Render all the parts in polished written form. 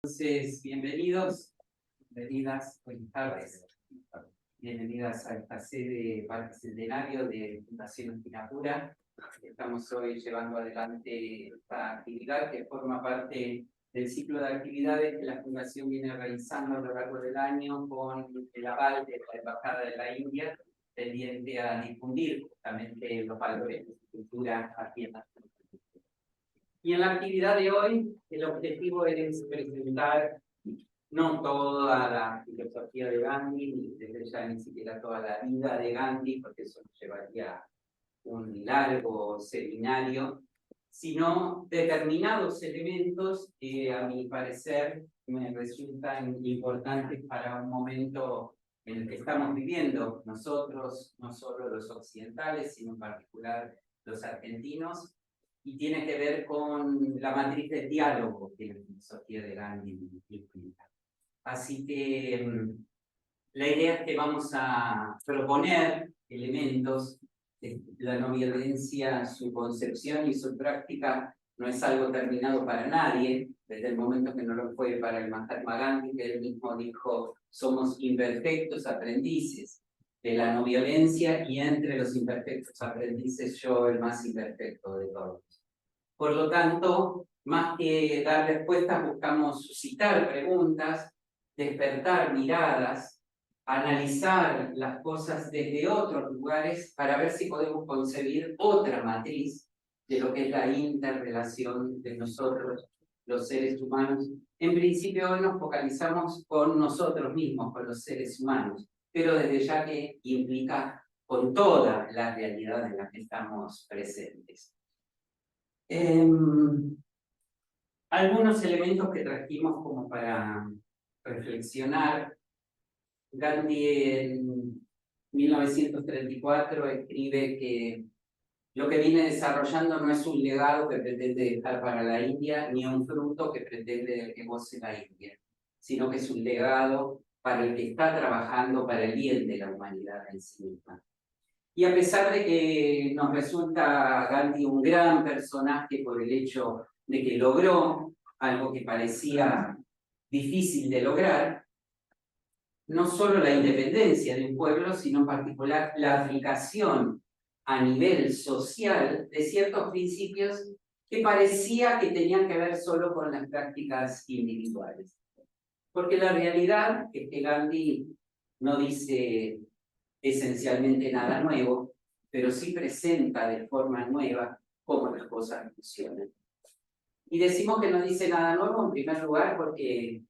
Entonces, bienvenidas, buenas tardes. Bienvenidas a esta sede Parque Centenario de Fundación Espinapura. Estamos hoy llevando adelante esta actividad que forma parte del ciclo de actividades que la Fundación viene realizando a lo largo del año con el aval de la Embajada de la India, tendiente a difundir justamente los valores de su cultura aquí en la Fundación. Y en la actividad de hoy, el objetivo es presentar no toda la filosofía de Gandhi, ni desde ya ni siquiera toda la vida de Gandhi, porque eso nos llevaría un largo seminario, sino determinados elementos que a mi parecer me resultan importantes para un momento en el que estamos viviendo nosotros, no solo los occidentales, sino en particular los argentinos, y tiene que ver con la matriz del diálogo que la filosofía de Gandhi implica. Así que la idea es que vamos a proponer elementos. La no violencia, su concepción y su práctica no es algo terminado para nadie, desde el momento que no lo fue para el Mahatma Gandhi, que él mismo dijo: somos imperfectos aprendices de la no violencia, y entre los imperfectos aprendices yo el más imperfecto de todos. Por lo tanto, más que dar respuestas, buscamos suscitar preguntas, despertar miradas, analizar las cosas desde otros lugares para ver si podemos concebir otra matriz de lo que es la interrelación de nosotros, los seres humanos. En principio hoy nos focalizamos con nosotros mismos, con los seres humanos, pero desde ya que implica con toda la realidad en la que estamos presentes. Algunos elementos que trajimos como para reflexionar. Gandhi en 1934 escribe que lo que viene desarrollando no es un legado que pretende dejar para la India, ni un fruto que pretende que goce la India, sino que es un legado para el que está trabajando para el bien de la humanidad en sí misma. Y a pesar de que nos resulta Gandhi un gran personaje por el hecho de que logró algo que parecía difícil de lograr, no solo la independencia de un pueblo, sino en particular la aplicación a nivel social de ciertos principios que parecía que tenían que ver solo con las prácticas individuales. Porque la realidad es que Gandhi no dice esencialmente nada nuevo, pero sí presenta de forma nueva cómo las cosas funcionan. Y decimos que no dice nada nuevo en primer lugar porque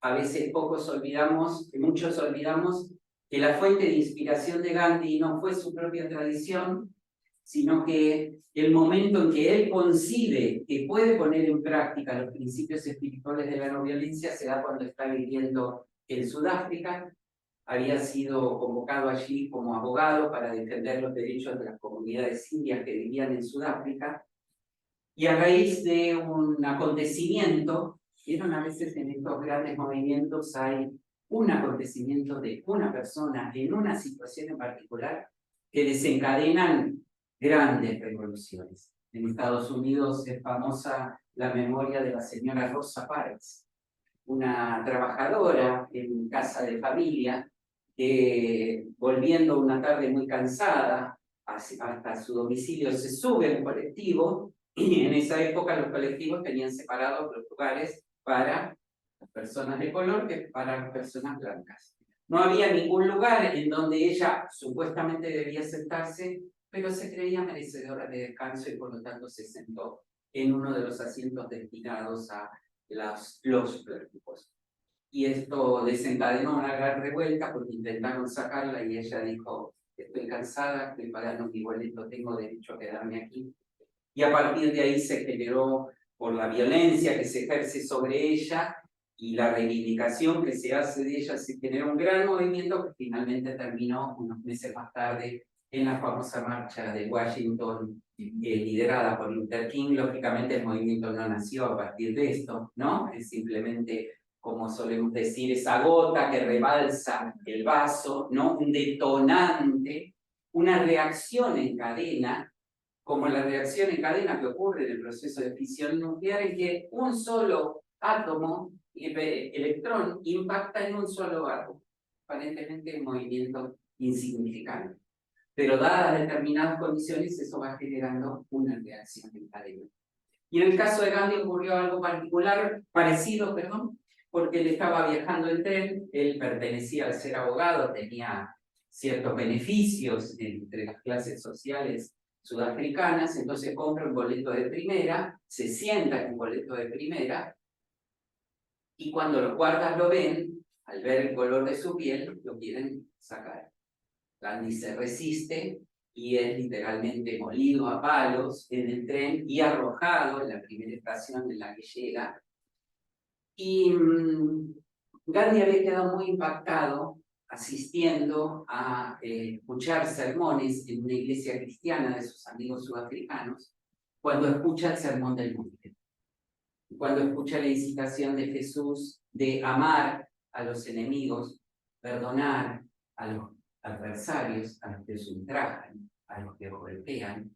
a veces muchos olvidamos que la fuente de inspiración de Gandhi no fue su propia tradición, sino que el momento en que él concibe que puede poner en práctica los principios espirituales de la no violencia se da cuando está viviendo en Sudáfrica. Había sido convocado allí como abogado para defender los derechos de las comunidades indias que vivían en Sudáfrica, y a raíz de un acontecimiento, vieron a veces en estos grandes movimientos hay un acontecimiento de una persona en una situación en particular que desencadenan grandes revoluciones. En Estados Unidos es famosa la memoria de la señora Rosa Parks, una trabajadora en casa de familia, que volviendo una tarde muy cansada hasta su domicilio se sube a un colectivo, y en esa época los colectivos tenían separados los lugares para las personas de color que para las personas blancas. No había ningún lugar en donde ella supuestamente debía sentarse, pero se creía merecedora de descanso y por lo tanto se sentó en uno de los asientos destinados a los blancos. Y esto desencadenó una gran revuelta porque intentaron sacarla y ella dijo: estoy cansada, estoy pagando mi boleto, tengo derecho a quedarme aquí. Y a partir de ahí se generó, por la violencia que se ejerce sobre ella y la reivindicación que se hace de ella, se generó un gran movimiento que finalmente terminó unos meses más tarde en la famosa marcha de Washington, liderada por Luther King. Lógicamente el movimiento no nació a partir de esto, ¿no? Es simplemente, como solemos decir, esa gota que rebalsa el vaso, ¿no? Un detonante, una reacción en cadena, como la reacción en cadena que ocurre en el proceso de fisión nuclear, en que un solo átomo electrón impacta en un solo átomo, aparentemente un movimiento insignificante. Pero dadas determinadas condiciones, eso va generando una reacción en cadena. Y en el caso de Gandhi ocurrió algo parecido, porque él estaba viajando en tren, él pertenecía al ser abogado, tenía ciertos beneficios entre las clases sociales sudafricanas, entonces compra un boleto de primera, se sienta en un boleto de primera, y cuando los guardas lo ven, al ver el color de su piel, lo quieren sacar. Gandhi se resiste y es literalmente molido a palos en el tren y arrojado en la primera estación en la que llega. Y Gandhi había quedado muy impactado asistiendo a escuchar sermones en una iglesia cristiana de sus amigos sudafricanos, cuando escucha el sermón del monte, cuando escucha la incitación de Jesús de amar a los enemigos, perdonar a los adversarios, a los que os ultrajan, a los que os golpean.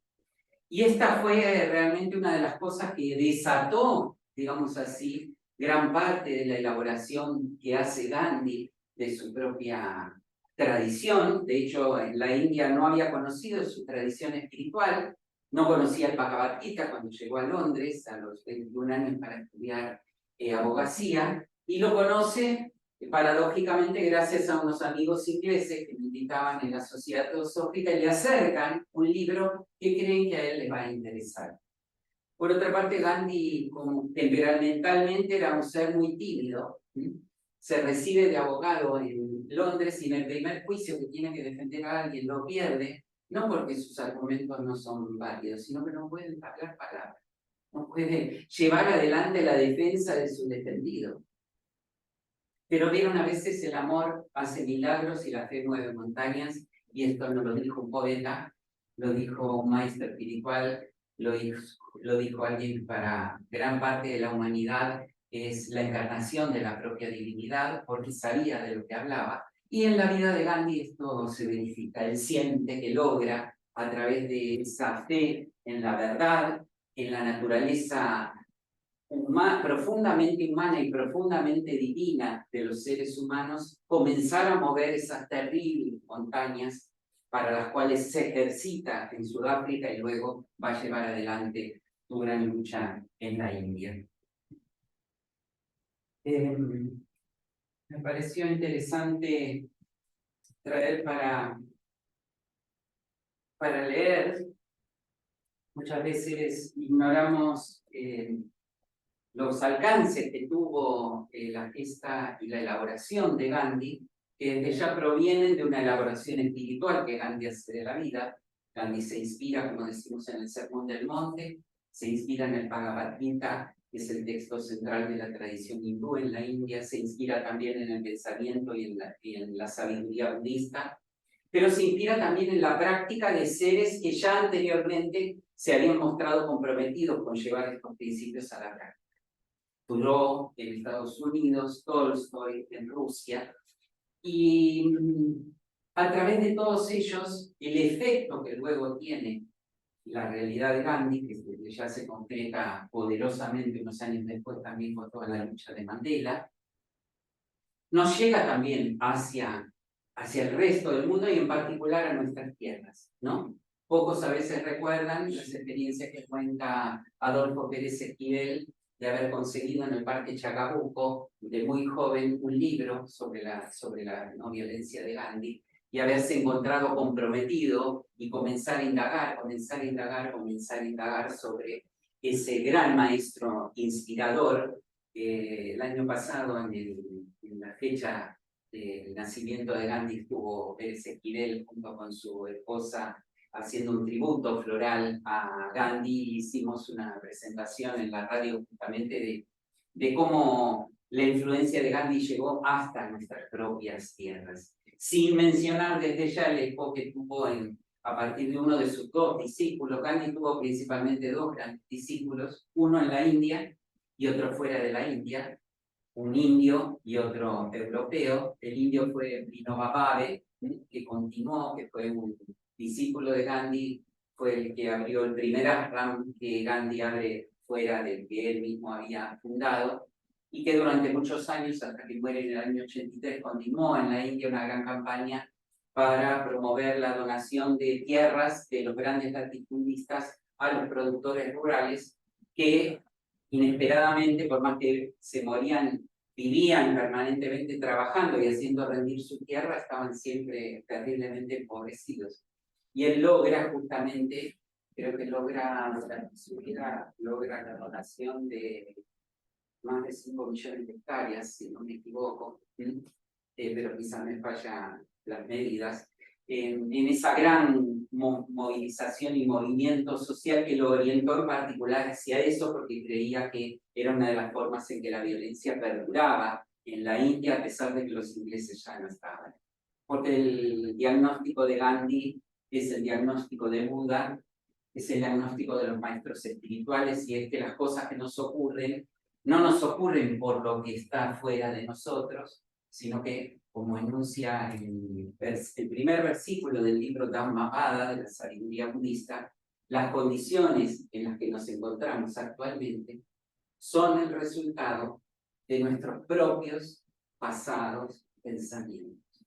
Y esta fue realmente una de las cosas que desató, digamos así, gran parte de la elaboración que hace Gandhi de su propia tradición. De hecho, en la India no había conocido su tradición espiritual, no conocía el Bhagavad Gita cuando llegó a Londres a los 21 años para estudiar abogacía, y lo conoce paradójicamente gracias a unos amigos ingleses que me invitaban en la Sociedad Teosófica y le acercan un libro que creen que a él les va a interesar. Por otra parte, Gandhi, como temperamentalmente, era un ser muy tímido. Se recibe de abogado en Londres y en el primer juicio que tiene que defender a alguien lo pierde, no porque sus argumentos no son válidos, sino que no puede hablar palabras, no puede llevar adelante la defensa de su defendido. Pero vieron, a veces el amor hace milagros y la fe mueve montañas, y esto no lo dijo un poeta, lo dijo un maestro espiritual, lo dijo alguien para gran parte de la humanidad, es la encarnación de la propia divinidad, porque sabía de lo que hablaba. Y en la vida de Gandhi esto se verifica, él siente que logra, a través de esa fe en la verdad, en la naturaleza profundamente humana y profundamente divina de los seres humanos, comenzar a mover esas terribles montañas para las cuales se ejercita en Sudáfrica y luego va a llevar adelante su gran lucha en la India. Me pareció interesante traer para leer. Muchas veces ignoramos los alcances que tuvo la gesta y la elaboración de Gandhi, que ya provienen de una elaboración espiritual que Gandhi hace de la vida. Gandhi se inspira, como decimos en el Sermón del Monte, se inspira en el Bhagavad Gita, que es el texto central de la tradición hindú en la India, se inspira también en el pensamiento y en la sabiduría budista, pero se inspira también en la práctica de seres que ya anteriormente se habían mostrado comprometidos con llevar estos principios a la práctica. Thoreau en Estados Unidos, Tolstoy en Rusia, y a través de todos ellos, el efecto que luego tiene la realidad de Gandhi, que ya se concreta poderosamente unos años después también con toda la lucha de Mandela, nos llega también hacia el resto del mundo y en particular a nuestras tierras, ¿no? Pocos a veces recuerdan las experiencias que cuenta Adolfo Pérez Esquivel de haber conseguido en el Parque Chacabuco, de muy joven, un libro sobre la no violencia de Gandhi, y haberse encontrado comprometido y comenzar a indagar sobre ese gran maestro inspirador. El año pasado, en la fecha del nacimiento de Gandhi, estuvo Pérez Esquivel junto con su esposa haciendo un tributo floral a Gandhi. Hicimos una presentación en la radio justamente de cómo la influencia de Gandhi llegó hasta nuestras propias tierras, sin mencionar desde ya el eco que tuvo a partir de uno de sus dos discípulos. Gandhi tuvo principalmente dos grandes discípulos, uno en la India y otro fuera de la India, un indio y otro europeo. El indio fue Vinoba Bhave, que continuó, que fue un discípulo de Gandhi, fue el que abrió el primer ashram que Gandhi abre fuera del que él mismo había fundado. y que durante muchos años, hasta que muere en el año 83, continuó en la India una gran campaña para promover la donación de tierras de los grandes latifundistas a los productores rurales que inesperadamente, por más que se morían, vivían permanentemente trabajando y haciendo rendir su tierra, estaban siempre terriblemente empobrecidos. Y él logra justamente, creo que logra la donación de más de 5 millones de hectáreas, si no me equivoco, pero quizás me fallan las medidas, en esa gran movilización y movimiento social que lo orientó en particular hacia eso, porque creía que era una de las formas en que la violencia perduraba en la India, a pesar de que los ingleses ya no estaban. Porque el diagnóstico de Gandhi es el diagnóstico de Buda, es el diagnóstico de los maestros espirituales, y es que las cosas que nos ocurren no nos ocurren por lo que está fuera de nosotros, sino que, como enuncia el primer versículo del libro Dhammapada de la sabiduría budista, las condiciones en las que nos encontramos actualmente son el resultado de nuestros propios pasados pensamientos.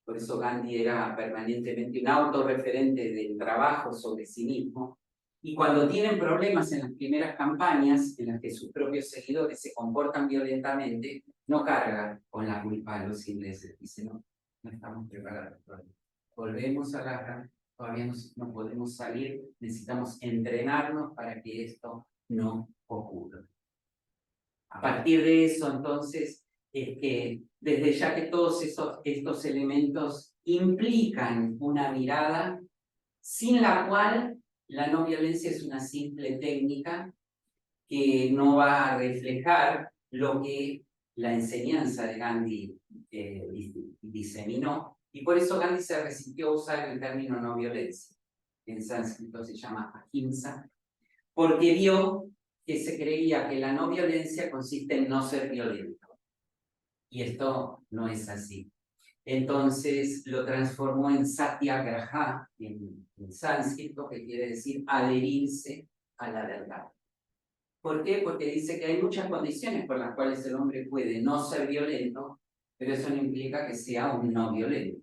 Por eso Gandhi era permanentemente un autorreferente del trabajo sobre sí mismo. Y cuando tienen problemas en las primeras campañas, en las que sus propios seguidores se comportan violentamente, no carga con la culpa a los ingleses. Dice, no, no estamos preparados. Volvemos a la... Todavía no podemos salir, necesitamos entrenarnos para que esto no ocurra. A partir de eso, entonces, es que desde ya que todos estos elementos implican una mirada sin la cual la no violencia es una simple técnica que no va a reflejar lo que la enseñanza de Gandhi diseminó, y por eso Gandhi se resistió a usar el término no violencia. En sánscrito se llama ahimsa, porque vio que se creía que la no violencia consiste en no ser violento. Y esto no es así. Entonces lo transformó en satyagraha, en sánscrito, que quiere decir adherirse a la verdad. ¿Por qué? Porque dice que hay muchas condiciones por las cuales el hombre puede no ser violento, pero eso no implica que sea un no violento.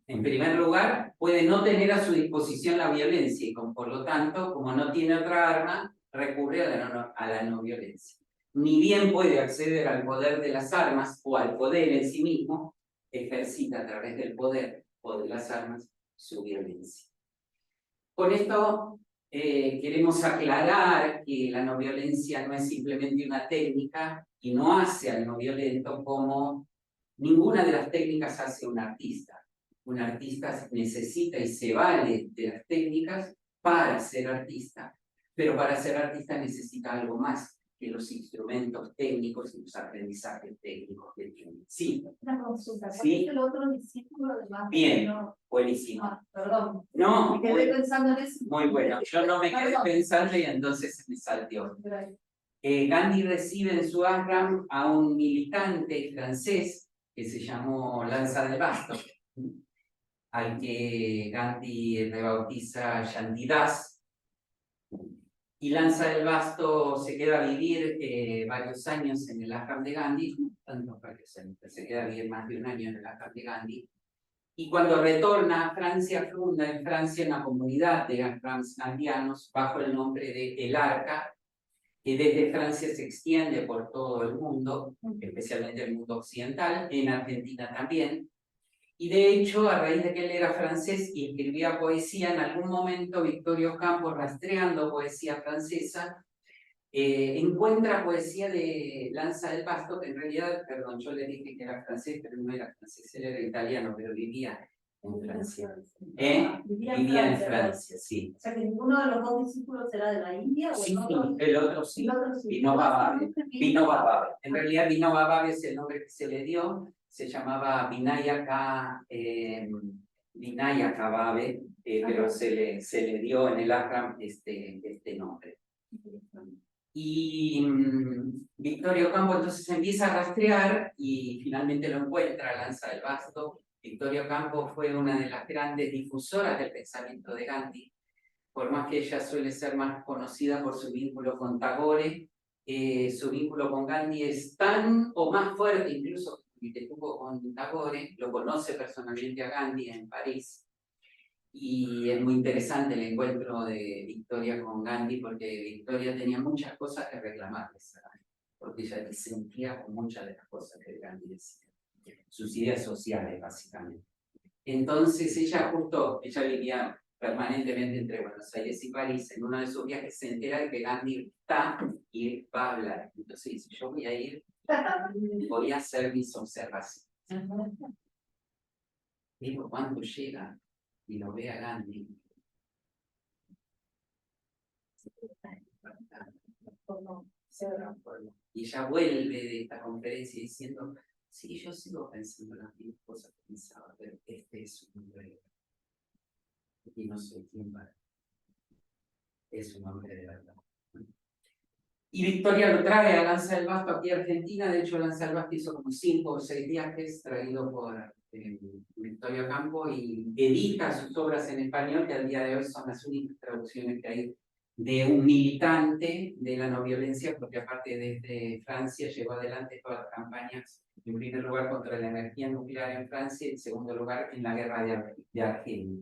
En primer lugar, puede no tener a su disposición la violencia y por lo tanto, como no tiene otra arma, recurre a la no violencia. Ni bien puede acceder al poder de las armas o al poder en sí mismo, ejercita a través del poder o de las armas su violencia. Con esto queremos aclarar que la no violencia no es simplemente una técnica y no hace al no violento como ninguna de las técnicas hace un artista. Un artista necesita y se vale de las técnicas para ser artista, pero para ser artista necesita algo más que los instrumentos técnicos y los aprendizajes técnicos que tiene. Sí. Una consulta. ¿Cuál ¿Sí? es el otro discípulo además? Bien, No. buenísimo. Ah, perdón. No, me quedé pensando en eso. Muy bueno. Yo no me quedé pensando y entonces me salteó. Gandhi recibe en su ashram a un militante francés que se llamó Lanza del Basto, al que Gandhi rebautiza Shantidas. Y Lanza del Basto se queda a vivir varios años en el ashram de Gandhi, se queda a vivir más de un año en el ashram de Gandhi. Y cuando retorna a Francia, funda en Francia una comunidad de ashrams gandhianos bajo el nombre de El Arca, que desde Francia se extiende por todo el mundo, especialmente el mundo occidental, en Argentina también. Y de hecho, a raíz de que él era francés y escribía poesía, en algún momento Victorio Campos, rastreando poesía francesa, encuentra poesía de Lanza del Basto, que en realidad, perdón, yo le dije que era francés, pero no era francés, él era italiano, pero vivía en Francia. Vivía en Francia, sí. O sea que ninguno de los dos discípulos era de la India. Sí, el otro sí. Vinoba Bhave. En realidad Vinoba Bhave es el nombre que se le dio, se llamaba Vinayaka Bhave, pero se le dio en el ashram este nombre. Y Victorio Campo entonces empieza a rastrear y finalmente lo encuentra, Lanza del Basto. Victorio Campo fue una de las grandes difusoras del pensamiento de Gandhi, por más que ella suele ser más conocida por su vínculo con Tagore. su vínculo con Gandhi es tan o más fuerte incluso que tuvo con Tagore. Lo conoce personalmente a Gandhi en París. Y es muy interesante el encuentro de Victoria con Gandhi, porque Victoria tenía muchas cosas que reclamarles a Gandhi, porque ella disentía con muchas de las cosas que Gandhi decía, sus ideas sociales básicamente. Entonces ella vivía permanentemente entre Buenos Aires y París. En uno de sus viajes se entera de que Gandhi está y va a hablar. Entonces dice, yo voy a ir, voy a hacer mis observaciones. Pero cuando llega y lo ve a Gandhi, y ella vuelve de esta conferencia diciendo, sí, yo sigo pensando las mismas cosas que pensaba, pero este es un hombre y no soy quien para. Es un hombre de verdad. Y Victoria lo trae a Lanza del Basto aquí a Argentina. De hecho, Lanza del Basto hizo como 5 o 6 viajes traído por Victoria Campo, y edita sus obras en español, que al día de hoy son las únicas traducciones que hay de un militante de la no violencia, porque aparte desde Francia llevó adelante todas las campañas, en primer lugar contra la energía nuclear en Francia y en segundo lugar en la guerra de Argelia.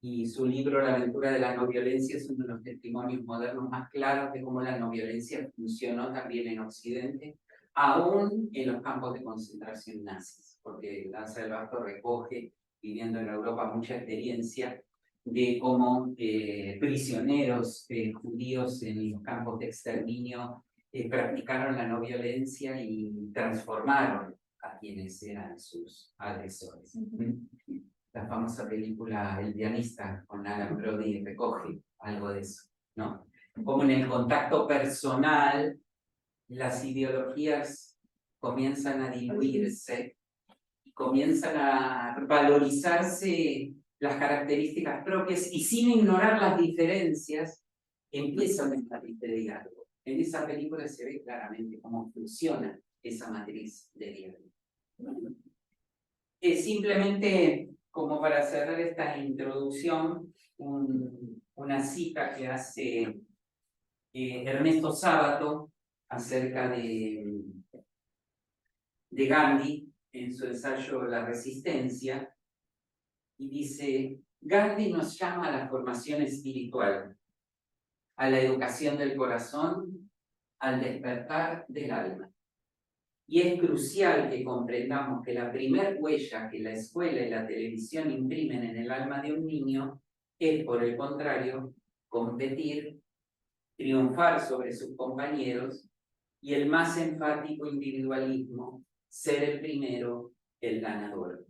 Y su libro La aventura de la no violencia es uno de los testimonios modernos más claros de cómo la no violencia funcionó también en Occidente, aún en los campos de concentración nazis, porque Lanza del Basto recoge, viviendo en Europa, mucha experiencia de cómo prisioneros judíos en los campos de exterminio practicaron la no violencia y transformaron a quienes eran sus agresores. La famosa película El pianista con Alan Brody recoge algo de eso, ¿no? Como en el contacto personal las ideologías comienzan a diluirse y comienzan a valorizarse las características propias, y sin ignorar las diferencias empieza una matriz de diálogo. En esa película se ve claramente cómo funciona esa matriz de diálogo. Es simplemente, como para cerrar esta introducción, una cita que hace Ernesto Sábato acerca de Gandhi en su ensayo La Resistencia, y dice: Gandhi nos llama a la formación espiritual, a la educación del corazón, al despertar del alma. Y es crucial que comprendamos que la primer huella que la escuela y la televisión imprimen en el alma de un niño es, por el contrario, competir, triunfar sobre sus compañeros y el más enfático individualismo, ser el primero, el ganador.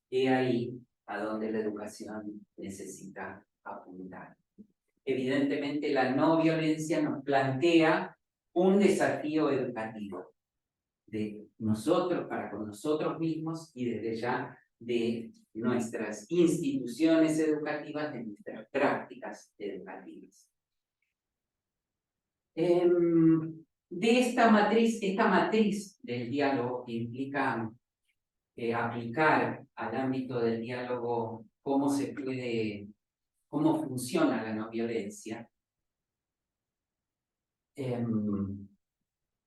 He ahí a donde la educación necesita apuntar. Evidentemente, la no violencia nos plantea un desafío educativo de nosotros para con nosotros mismos y desde ya de nuestras instituciones educativas, de nuestras prácticas educativas. De esta matriz del diálogo que implica aplicar al ámbito del diálogo cómo funciona la no violencia.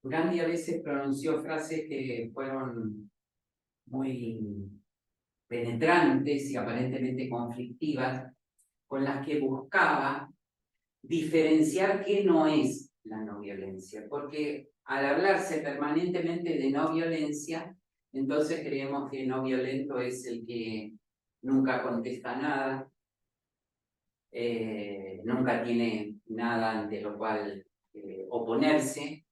Gandhi a veces pronunció frases que fueron muy penetrantes y aparentemente conflictivas, con las que buscaba diferenciar qué no es la no violencia, porque al hablarse permanentemente de no violencia, entonces creemos que no violento es el que nunca contesta nada, nunca tiene nada ante lo cual oponerse,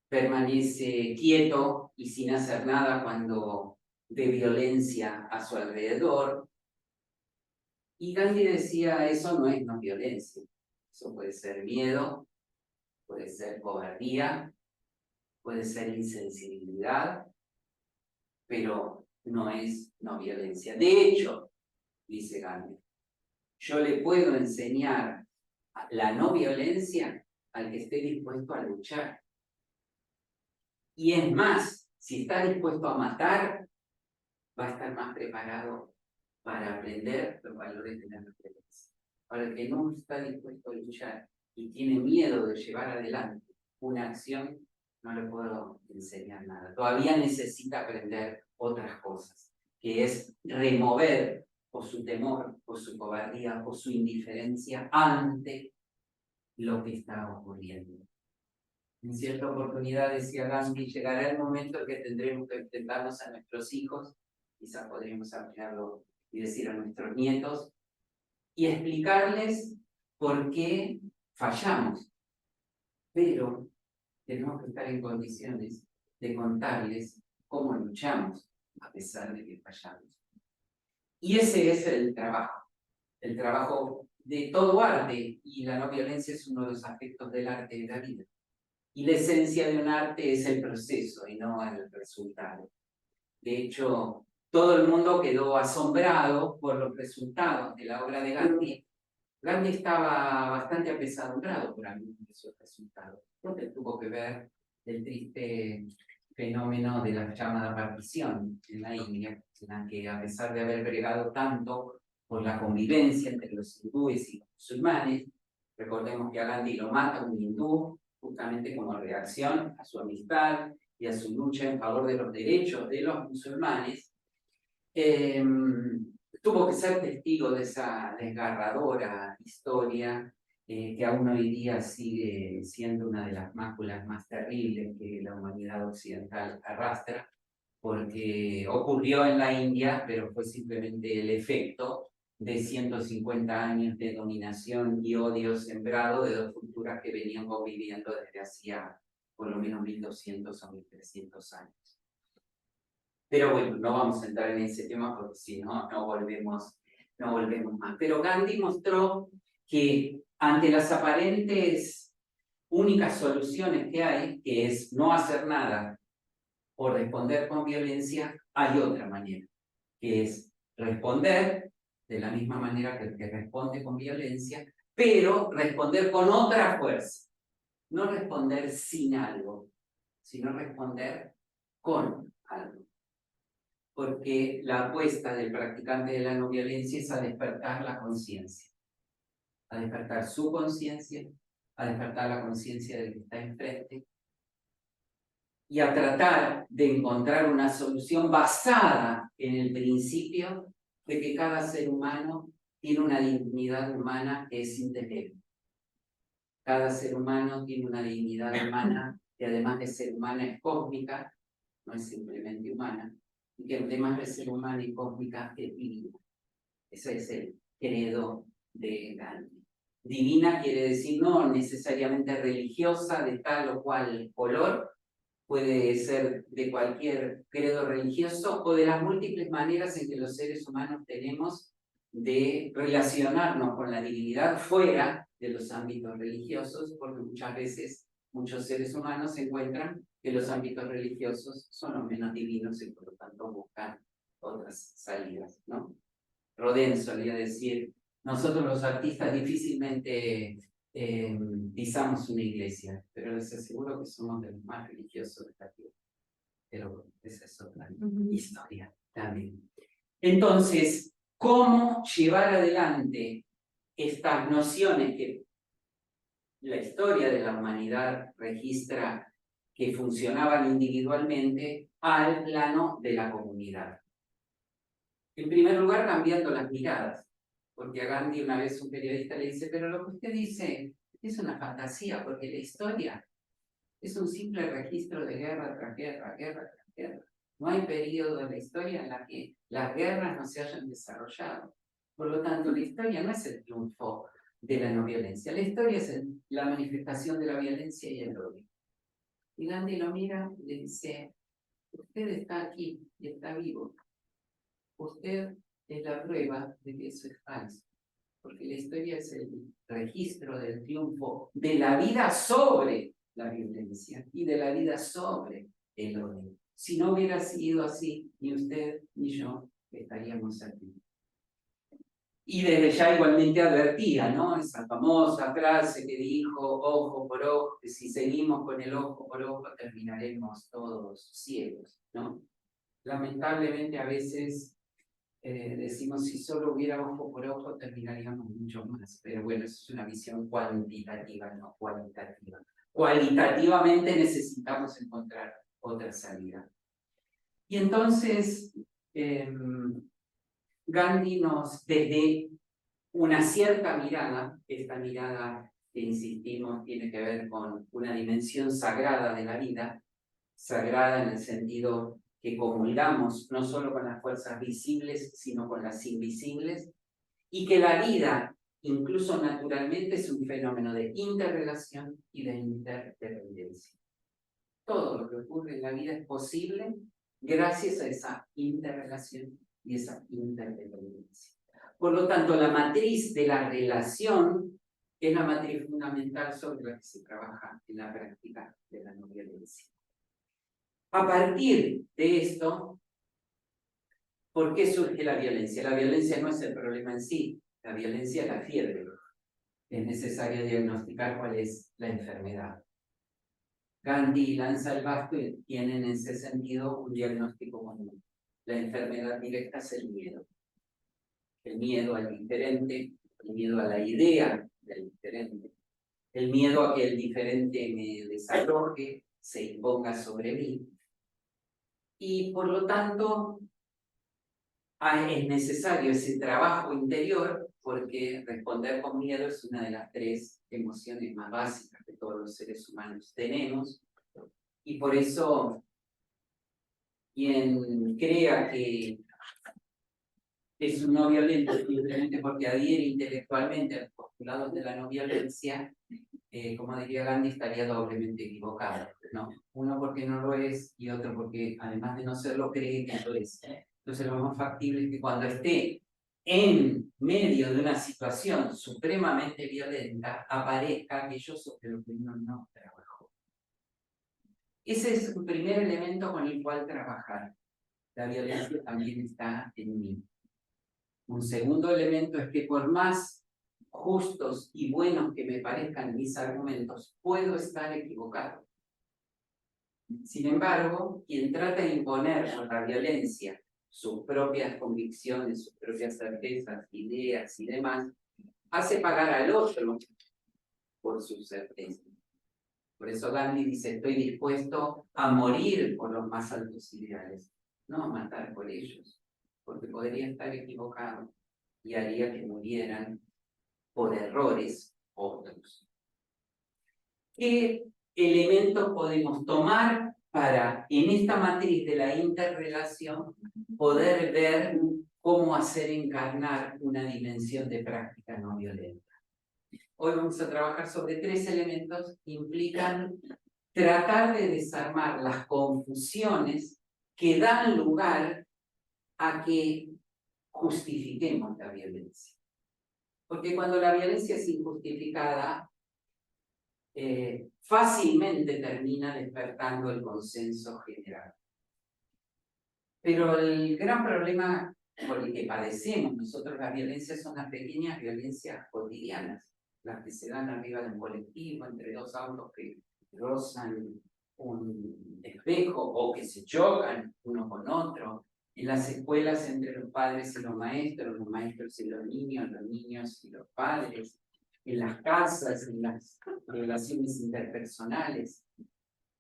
permanece quieto y sin hacer nada cuando ve violencia a su alrededor. Y Gandhi decía, eso no es no violencia, eso puede ser miedo, puede ser cobardía, puede ser insensibilidad, pero no es no violencia. De hecho, dice Gandhi, yo le puedo enseñar la no violencia al que esté dispuesto a luchar. Y es más, si está dispuesto a matar, va a estar más preparado para aprender los valores de la no violencia. Para el que no está dispuesto a luchar y tiene miedo de llevar adelante una acción, no le puedo enseñar nada. Todavía necesita aprender otras cosas, que es remover o su temor, o su cobardía, o su indiferencia ante lo que está ocurriendo. En cierta oportunidad decía Gandhi, llegará el momento en que tendremos que enfrentarnos a nuestros hijos, quizás podríamos ampliarlo y decir a nuestros nietos, y explicarles por qué fallamos. Pero tenemos que estar en condiciones de contarles cómo luchamos a pesar de que fallamos. Y ese es el trabajo de todo arte, y la no violencia es uno de los aspectos del arte de la vida. Y la esencia de un arte es el proceso y no el resultado. De hecho, todo el mundo quedó asombrado por los resultados de la obra de Gandhi. Gandhi estaba bastante apesadumbrado por algunos de sus resultados, porque tuvo que ver el triste fenómeno de la llamada partición en la India, en la que a pesar de haber bregado tanto por la convivencia entre los hindúes y los musulmanes, recordemos que a Gandhi lo mata un hindú justamente como reacción a su amistad y a su lucha en favor de los derechos de los musulmanes, tuvo que ser testigo de esa desgarradora historia que aún hoy día sigue siendo una de las máculas más terribles que la humanidad occidental arrastra, porque ocurrió en la India, pero fue simplemente el efecto de 150 años de dominación y odio sembrado de dos culturas que venían conviviendo desde hacía por lo menos 1200 o 1300 años. Pero bueno, no vamos a entrar en ese tema porque si no, no volvemos más. Pero Gandhi mostró que ante las aparentes únicas soluciones que hay, que es no hacer nada o responder con violencia, hay otra manera, que es responder de la misma manera que el que responde con violencia, pero responder con otra fuerza. No responder sin algo, sino responder con algo. Porque la apuesta del practicante de la no violencia es a despertar la conciencia, a despertar su conciencia, a despertar la conciencia del que está enfrente, y a tratar de encontrar una solución basada en el principio de que cada ser humano tiene una dignidad humana que es indeleble. Cada ser humano tiene una dignidad humana que además de ser humana es cósmica, no es simplemente humana, y que además de ser humana y cósmica es divina. Ese es el credo de Gandhi. Divina quiere decir no necesariamente religiosa de tal o cual color, puede ser de cualquier credo religioso o de las múltiples maneras en que los seres humanos tenemos de relacionarnos con la divinidad fuera de los ámbitos religiosos, porque muchas veces muchos seres humanos encuentran que los ámbitos religiosos son los menos divinos y por lo tanto buscan otras salidas, ¿no? Rodin solía decir, nosotros los artistas difícilmente pisamos una iglesia, pero les aseguro que somos de los más religiosos de la tierra. Pero esa es otra historia también. Entonces, ¿cómo llevar adelante estas nociones que la historia de la humanidad registra que funcionaban individualmente al plano de la comunidad? En primer lugar, cambiando las miradas, porque a Gandhi una vez un periodista le dice, pero lo que usted dice es una fantasía, porque la historia es un simple registro de guerra tras guerra, guerra tras guerra. No hay periodo en la historia en la que las guerras no se hayan desarrollado. Por lo tanto, la historia no es el triunfo de la no violencia, la historia es la manifestación de la violencia y el odio. Y Gandhi lo mira y le dice, usted está aquí y está vivo. Usted es la prueba de que eso es falso, porque la historia es el registro del triunfo de la vida sobre la violencia y de la vida sobre el odio. Si no hubiera sido así, ni usted ni yo estaríamos aquí. Y desde ya igualmente advertía, ¿no? Esa famosa frase que dijo, ojo por ojo, que si seguimos con el ojo por ojo terminaremos todos ciegos, ¿no? Lamentablemente a veces decimos si solo hubiera ojo por ojo terminaríamos mucho más, pero bueno, eso es una visión cuantitativa, no cualitativa. cualitativamente necesitamos encontrar otra salida. Y entonces, Gandhi desde una cierta mirada, esta mirada que insistimos tiene que ver con una dimensión sagrada de la vida, sagrada en el sentido que comulgamos no solo con las fuerzas visibles, sino con las invisibles, y que la vida, incluso naturalmente, es un fenómeno de interrelación y de interdependencia. Todo lo que ocurre en la vida es posible gracias a esa interrelación y esa interdependencia. Por lo tanto, la matriz de la relación es la matriz fundamental sobre la que se trabaja en la práctica de la no violencia. A partir de esto, ¿por qué surge la violencia? La violencia no es el problema en sí, la violencia es la fiebre. Es necesario diagnosticar cuál es la enfermedad. Gandhi y lanza el basto y tienen en ese sentido un diagnóstico común. La enfermedad directa es el miedo. El miedo al diferente, el miedo a la idea del diferente, el miedo a que el diferente me desarrolle, se imponga sobre mí. Y por lo tanto, es necesario ese trabajo interior, porque responder con miedo es una de las 3 emociones más básicas que todos los seres humanos tenemos. Y por eso, quien crea que es un no violento simplemente porque adhiere intelectualmente a los postulados de la no violencia, como diría Gandhi, estaría doblemente equivocado, ¿no? Uno porque no lo es y otro porque además de no serlo cree que lo es. Entonces lo más factible es que cuando esté en medio de una situación supremamente violenta aparezca aquello sobre lo que uno no trabajó. Ese es un primer elemento con el cual trabajar. La violencia también está en mí. Un segundo elemento es que por más justos y buenos que me parezcan mis argumentos, puedo estar equivocado. Sin embargo, quien trata de imponer con la violencia sus propias convicciones, sus propias certezas, ideas y demás, hace pagar al otro por sus certezas. Por eso Gandhi dice, estoy dispuesto a morir por los más altos ideales, no a matar por ellos, porque podría estar equivocado y haría que murieran por errores otros. ¿Qué elementos podemos tomar para, en esta matriz de la interrelación, poder ver cómo hacer encarnar una dimensión de práctica no violenta? Hoy vamos a trabajar sobre 3 elementos que implican tratar de desarmar las confusiones que dan lugar a que justifiquemos la violencia. Porque cuando la violencia es injustificada, fácilmente termina despertando el consenso general. Pero el gran problema por el que padecemos nosotros la violencia son las pequeñas violencias cotidianas, las que se dan arriba de un colectivo, entre 2 autos que rozan un espejo o que se chocan uno con otro, en las escuelas entre los padres y los maestros y los niños y los padres, en las casas, en las relaciones interpersonales.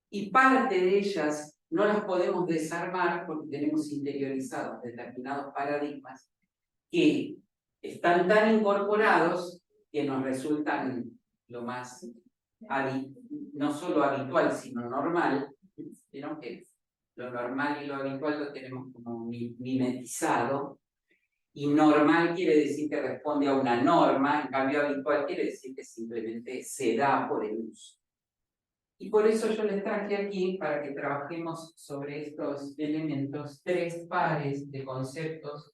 Y parte de ellas no las podemos desarmar porque tenemos interiorizados determinados paradigmas que están tan incorporados que nos resultan lo más, no solo habitual, sino normal, sino que lo normal y lo habitual lo tenemos como mimetizado, y normal quiere decir que responde a una norma, en cambio habitual quiere decir que simplemente se da por el uso. Y por eso yo les traje aquí, para que trabajemos sobre estos elementos, 3 pares de conceptos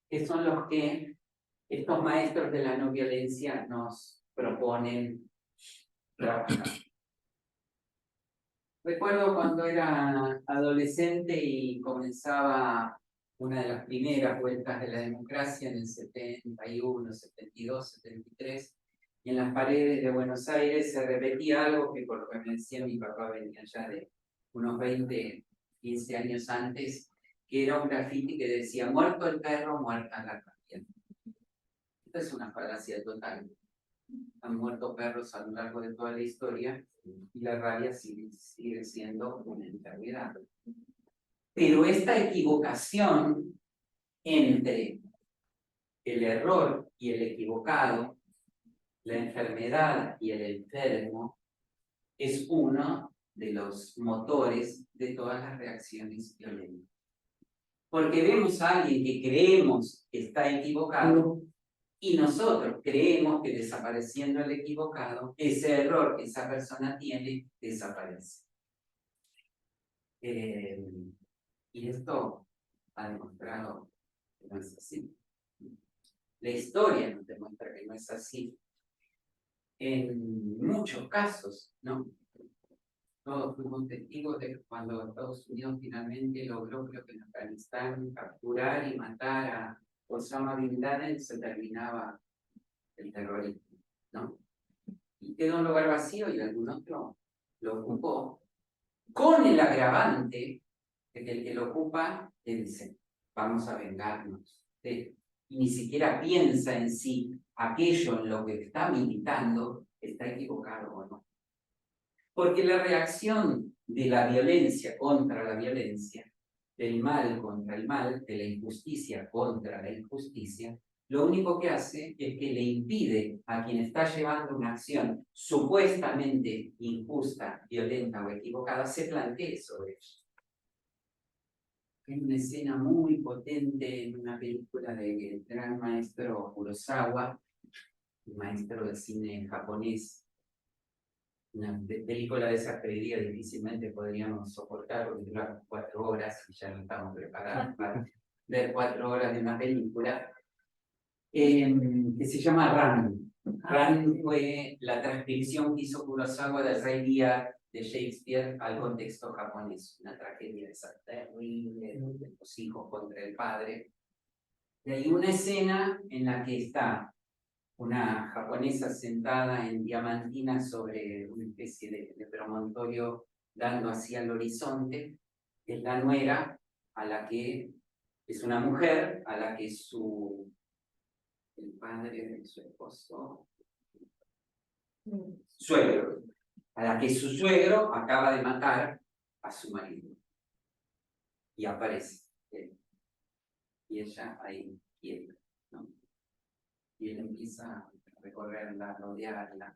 que son los que estos maestros de la no violencia nos proponen trabajar. Recuerdo cuando era adolescente y comenzaba una de las primeras vueltas de la democracia en el 71, 72, 73, y en las paredes de Buenos Aires se repetía algo que, por lo que me decía mi papá, venía ya de unos 20, 15 años antes, que era un grafiti que decía: muerto el perro, muerta la rabia. Esto es una falacia total. han muerto perros a lo largo de toda la historia y la rabia sigue siendo una enfermedad. Pero esta equivocación entre el error y el equivocado, la enfermedad y el enfermo, es uno de los motores de todas las reacciones violentas. Porque vemos a alguien que creemos que está equivocado y nosotros creemos que desapareciendo el equivocado, ese error que esa persona tiene desaparece. Y esto ha demostrado que no es así. La historia nos demuestra que no es así. En muchos casos, ¿no? Todos fuimos testigos de cuando Estados Unidos finalmente logró, creo que en Afganistán, capturar y matar a Osama Bin Laden, se terminaba el terrorismo, ¿no? Y quedó un lugar vacío y algún otro lo ocupó, con el agravante de que el que lo ocupa le dice, vamos a vengarnos de él. Y ni siquiera piensa en si aquello en lo que está militando está equivocado o no. Porque la reacción de la violencia contra la violencia, del mal contra el mal, de la injusticia contra la injusticia, lo único que hace es que le impide a quien está llevando una acción supuestamente injusta, violenta o equivocada, se plantee sobre ello. Hay una escena muy potente en una película del gran maestro Kurosawa, maestro del cine japonés. Una película de esa creería difícilmente podríamos soportar porque dura 4 horas y ya no estamos preparados para ver 4 horas de una película, que se llama Ran. Ran fue la transcripción que hizo Kurosawa del Rey Lear de Shakespeare al contexto japonés. Una tragedia esa terrible de los hijos contra el padre. Y hay una escena en la que está una japonesa sentada en diamantina sobre una especie de promontorio dando hacia el horizonte, que es la nuera, a la que es una mujer, a la que el padre de su esposo, suegro, a la que su suegro acaba de matar a su marido. Y aparece él. Y ella ahí quieta, ¿no? Y él empieza a recorrerla, a rodearla,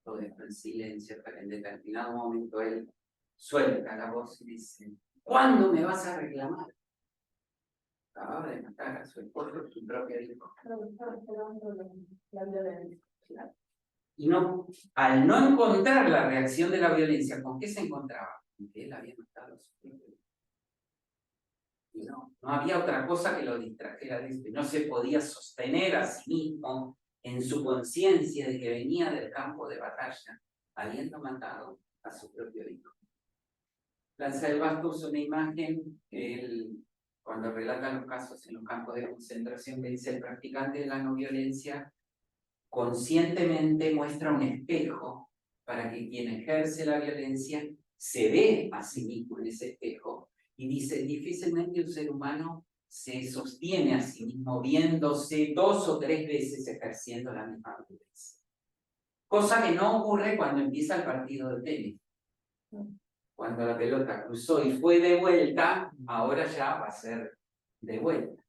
todo esto en silencio, pero en determinado momento él suelta la voz y dice, ¿cuándo me vas a reclamar? Acababa de matar a su esposo, su propio hijo. La violencia. Claro. Y no, al no encontrar la reacción de la violencia, ¿con qué se encontraba? Con que él había matado a su propio hijo. Y no había otra cosa que lo distrajera de esto. No se podía sostener a sí mismo en su conciencia de que venía del campo de batalla, habiendo matado a su propio hijo. Lanza del Basto usa una imagen que él, cuando relata los casos en los campos de concentración, que dice: el practicante de la no violencia conscientemente muestra un espejo para que quien ejerce la violencia se ve a sí mismo en ese espejo. Y dice, difícilmente un ser humano se sostiene a sí mismo viéndose 2 o 3 veces ejerciendo la misma violencia. Cosa que no ocurre cuando empieza el partido de tenis. Cuando la pelota cruzó y fue de vuelta, ahora ya va a ser de vuelta.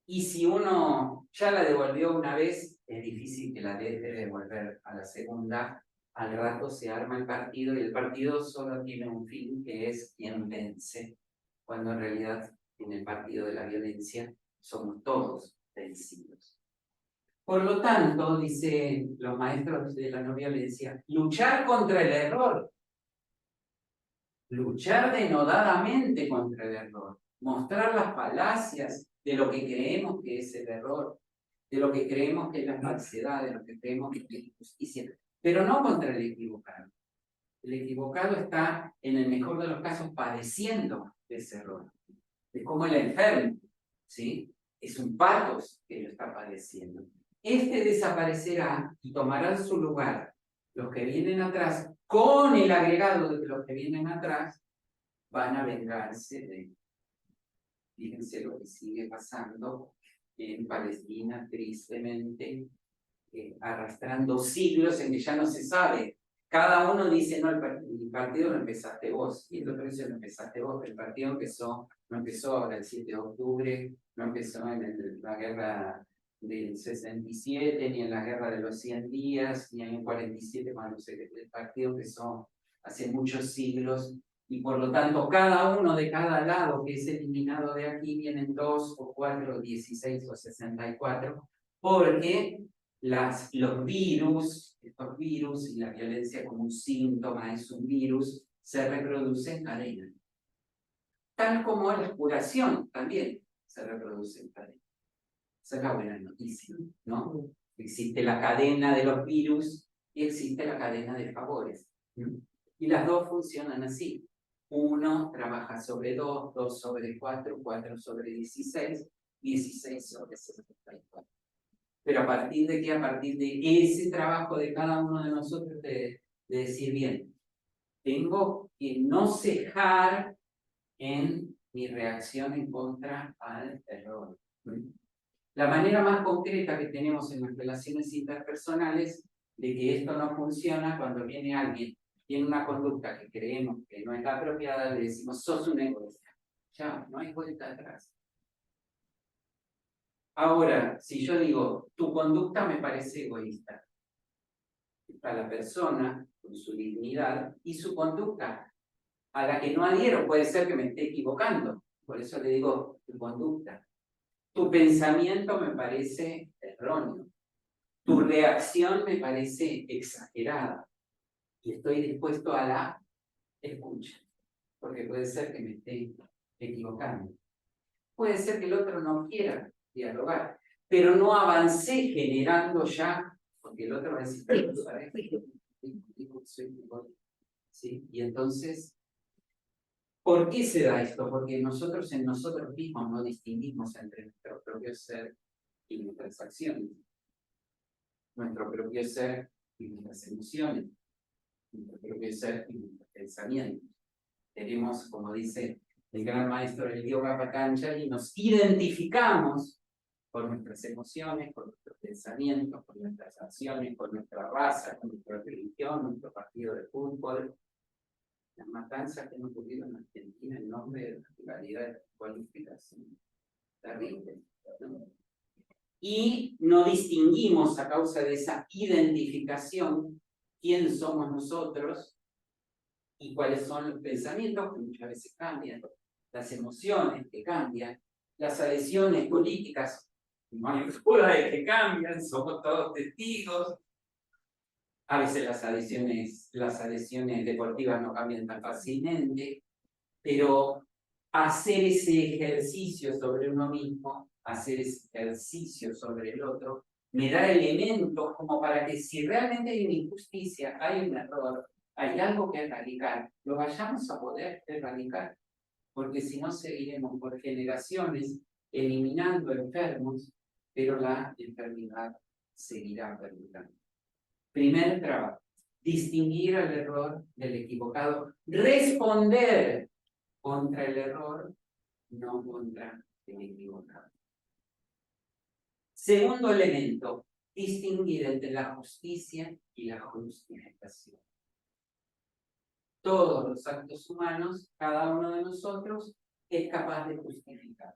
Y si uno ya la devolvió una vez, es difícil que la deje de devolver a la segunda. Al rato se arma el partido y el partido solo tiene un fin, que es quien vence, cuando en realidad en el partido de la violencia somos todos vencidos. Por lo tanto, dicen los maestros de la no violencia, luchar contra el error, luchar denodadamente contra el error, mostrar las falacias de lo que creemos que es el error, de lo que creemos que es la falsedad, de lo que creemos que es la injusticia, pero no contra el equivocado. El equivocado está, en el mejor de los casos, padeciendo de ese error. Es como el enfermo, ¿sí? Es un patos que lo está padeciendo. Este desaparecerá y tomarán su lugar los que vienen atrás, con el agregado de que los que vienen atrás van a vengarse de. Fíjense lo que sigue pasando en Palestina, tristemente, arrastrando siglos en que ya no se sabe. Cada uno dice, no, el partido lo empezaste vos, y el otro dice, lo empezaste vos. El partido no empezó ahora el 7 de octubre, no empezó en la guerra del 67, ni en la guerra de los 100 días, ni en el 47, cuando el partido empezó hace muchos siglos, y por lo tanto cada uno de cada lado que es eliminado de aquí vienen 2 o 4 o 16 o 64, porque estos virus y la violencia como un síntoma es un virus, se reproduce en cadena. Tal como la curación también se reproduce en cadena. Esa es la buena noticia, ¿no? Existe la cadena de los virus y existe la cadena de favores. Y las dos funcionan así. 1 trabaja sobre 2, 2 sobre 4, 4 sobre 16, 16 sobre 64. Pero a partir de qué, a partir de ese trabajo de cada uno de nosotros de decir, bien, tengo que no cejar en mi reacción en contra al error. La manera más concreta que tenemos en las relaciones interpersonales de que esto no funciona, cuando viene alguien, tiene una conducta que creemos que no es la apropiada, le decimos, sos un egoísta. Ya, no hay vuelta atrás. Ahora, si yo digo, tu conducta me parece egoísta, está la persona con su dignidad y su conducta, a la que no adhiero, puede ser que me esté equivocando, por eso le digo tu conducta. Tu pensamiento me parece erróneo, tu reacción me parece exagerada y estoy dispuesto a la escucha, porque puede ser que me esté equivocando. Puede ser que el otro no quiera dialogar, pero no avancé generando ya, porque el otro va a decir, ¿sí? Y entonces, ¿por qué se da esto? Porque nosotros en nosotros mismos no distinguimos entre nuestro propio ser y nuestras acciones, nuestro propio ser y nuestras emociones, nuestro propio ser y nuestros pensamientos. Tenemos, como dice el gran maestro del yoga Patanjali, nos identificamos con nuestras emociones, con nuestros pensamientos, con nuestras acciones, con nuestra raza, con nuestra religión, nuestro partido de fútbol. Las matanzas que han ocurrido en Argentina en nombre de la pluralidad de políticas son terribles, ¿no? Y no distinguimos a causa de esa identificación quién somos nosotros y cuáles son los pensamientos que muchas veces cambian, las emociones que cambian, las adhesiones políticas, no hay duda de que cambian, somos todos testigos. A veces las adhesiones deportivas no cambian tan fácilmente, pero hacer ese ejercicio sobre uno mismo, hacer ese ejercicio sobre el otro, me da elementos como para que si realmente hay una injusticia, hay un error, hay algo que erradicar, lo vayamos a poder erradicar, porque si no seguiremos por generaciones eliminando enfermos, pero la enfermedad seguirá perdurando. Primer trabajo, distinguir al error del equivocado, responder contra el error, no contra el equivocado. Segundo elemento, distinguir entre la justicia y la justificación. Todos los actos humanos, cada uno de nosotros, es capaz de justificar.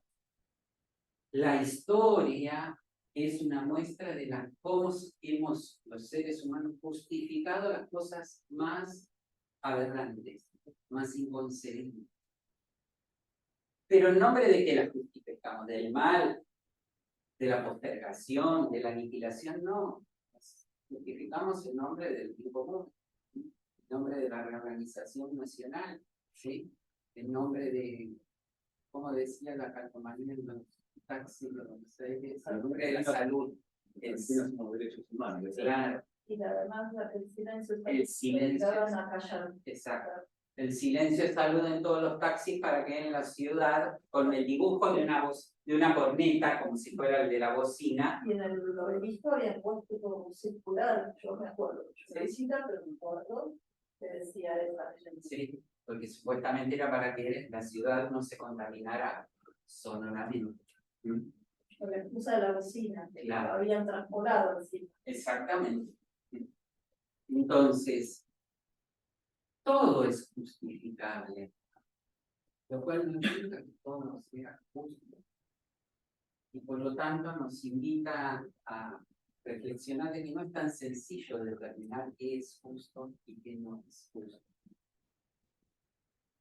La historia es una muestra de cómo hemos, los seres humanos, justificado las cosas más aberrantes, más inconcebibles. Pero en nombre de qué las justificamos, del mal, de la postergación, de la aniquilación, no. Las justificamos en nombre del bien común, en nombre de la reorganización nacional, ¿sí? En nombre de, como decía la calcomanía en los taxis, en nombre de la salud. Como derechos humanos. Claro. Y además el silencio está El silencio. a callar. Exacto. El silencio es salud en todos los taxis para que en la ciudad, con el dibujo de una corneta, como si fuera el de la bocina. Y en el obelisco había puesto todo circular, yo me acuerdo. Yo Sí. visita, pero me acuerdo que decía esa leyenda. Sí, porque supuestamente era para que la ciudad no se contaminara sonoramente. Con la excusa de la vecina, que Claro. lo habían transporado encima. Exactamente. Entonces, todo es justificable, lo cual no implica que todo sea justo. Y por lo tanto nos invita a reflexionar de que no es tan sencillo determinar qué es justo y qué no es justo.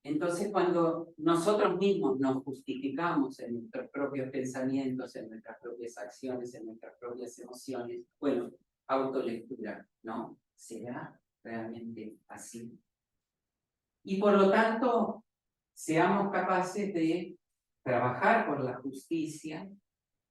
Entonces, cuando nosotros mismos nos justificamos en nuestros propios pensamientos, en nuestras propias acciones, en nuestras propias emociones, bueno, autolectura, ¿no? ¿Será realmente así? Y por lo tanto, seamos capaces de trabajar por la justicia,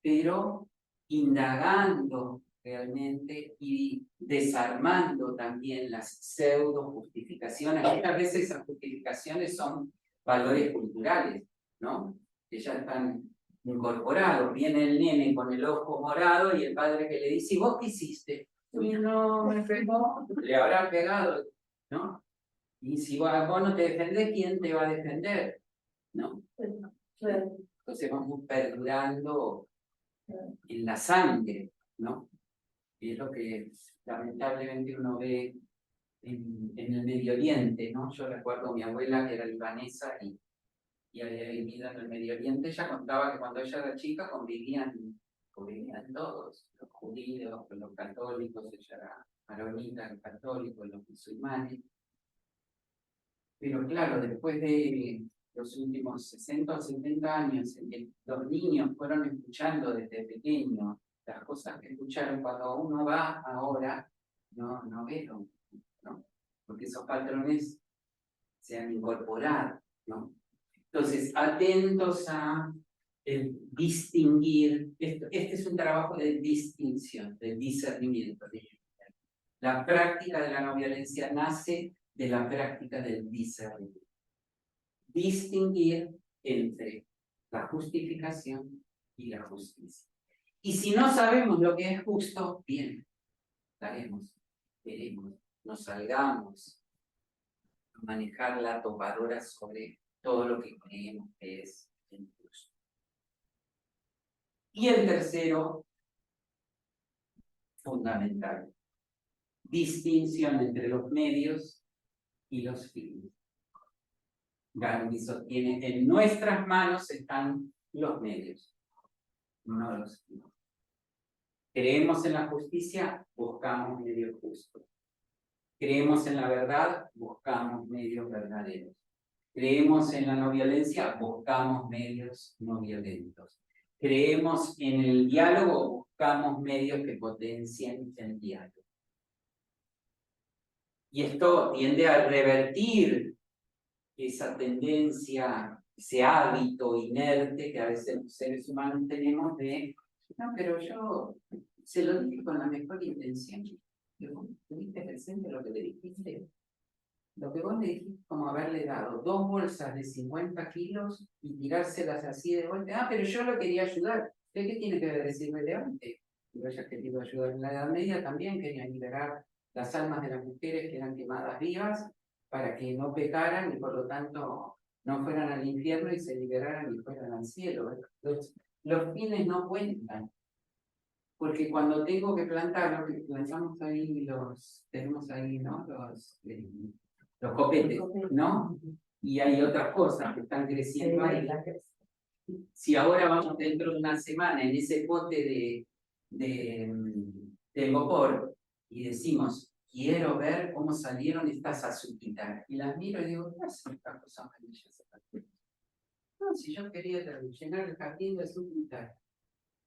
pero indagando realmente y desarmando también las pseudo justificaciones. Muchas veces esas justificaciones son valores culturales, ¿no? Que ya están incorporados. Viene el nene con el ojo morado y el padre que le dice, ¿y vos qué hiciste? Uy, no, me pegó, le habrá pegado, ¿no? Y si vos no te defendés, ¿quién te va a defender? ¿No? Entonces vamos perdurando en la sangre, ¿no? Y es lo que lamentablemente uno ve en el Medio Oriente, ¿no? Yo recuerdo a mi abuela que era libanesa y había vivido en el Medio Oriente. Ella contaba que cuando ella era chica convivían todos, los judíos, los católicos, ella era maronita, los católicos, los musulmanes. Pero claro, después de los últimos 60 o 70 años, en que los niños fueron escuchando desde pequeños las cosas que escucharon, cuando uno va ahora, no ve lo mismo, ¿no? Porque esos patrones se han incorporado, ¿no? Entonces, atentos a distinguir, este es un trabajo de distinción, de discernimiento. La práctica de la no violencia nace de la práctica del discernimiento. Distinguir entre la justificación y la justicia. Y si no sabemos lo que es justo, bien, daremos, veremos, nos salgamos a manejar la topadora sobre todo lo que creemos que es injusto. Y el tercero, fundamental, distinción entre los medios y los fines. Gandhi sostiene, en nuestras manos están los medios, no los fines. Creemos en la justicia, buscamos medios justos. Creemos en la verdad, buscamos medios verdaderos. Creemos en la no violencia, buscamos medios no violentos. Creemos en el diálogo, buscamos medios que potencien el diálogo. Y esto tiende a revertir esa tendencia, ese hábito inerte que a veces los seres humanos tenemos de, no, pero yo se lo dije con la mejor intención. Pero ¿tuviste presente lo que le dijiste? Lo que vos le dijiste como haberle dado 2 bolsas de 50 kilos y tirárselas así de golpe. Ah, pero yo lo quería ayudar. ¿Qué tiene que decir relevante? Yo haya querido ayudar en la Edad Media también quería liberar las almas de las mujeres que eran quemadas vivas para que no pecaran y por lo tanto no fueran al infierno y se liberaran y fueran al cielo. Los fines no cuentan. Porque cuando tengo que plantar, lo que plantamos ahí, tenemos ahí, ¿no? Los copetes, ¿no? Y hay otras cosas que están creciendo ahí. Si ahora vamos dentro de una semana en ese pote de Gopor y decimos, quiero ver cómo salieron estas azuquitas, y las miro y digo, ¿qué hacen estas cosas amarillas? No, si yo quería llenar el jardín de azuquitas,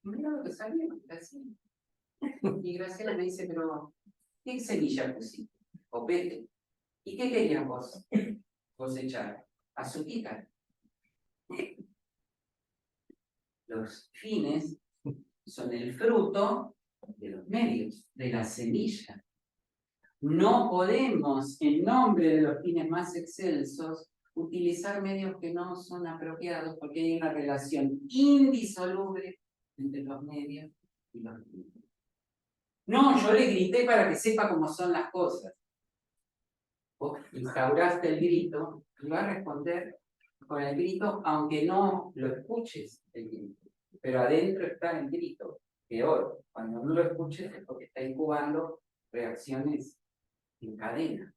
mira lo que salieron, así. Y Graciela me dice, pero ¿qué semilla pusiste? Copete. ¿Y qué querías vos cosechar? Azuquita. Los fines son el fruto de los medios, de la semilla. No podemos, en nombre de los fines más excelsos, utilizar medios que no son apropiados porque hay una relación indisoluble entre los medios y los fines. No, yo le grité para que sepa cómo son las cosas. Vos instauraste el grito y va a responder con el grito aunque no lo escuches el grito. pero adentro está el grito, peor. Cuando no lo escuches es porque está incubando reacciones en cadena.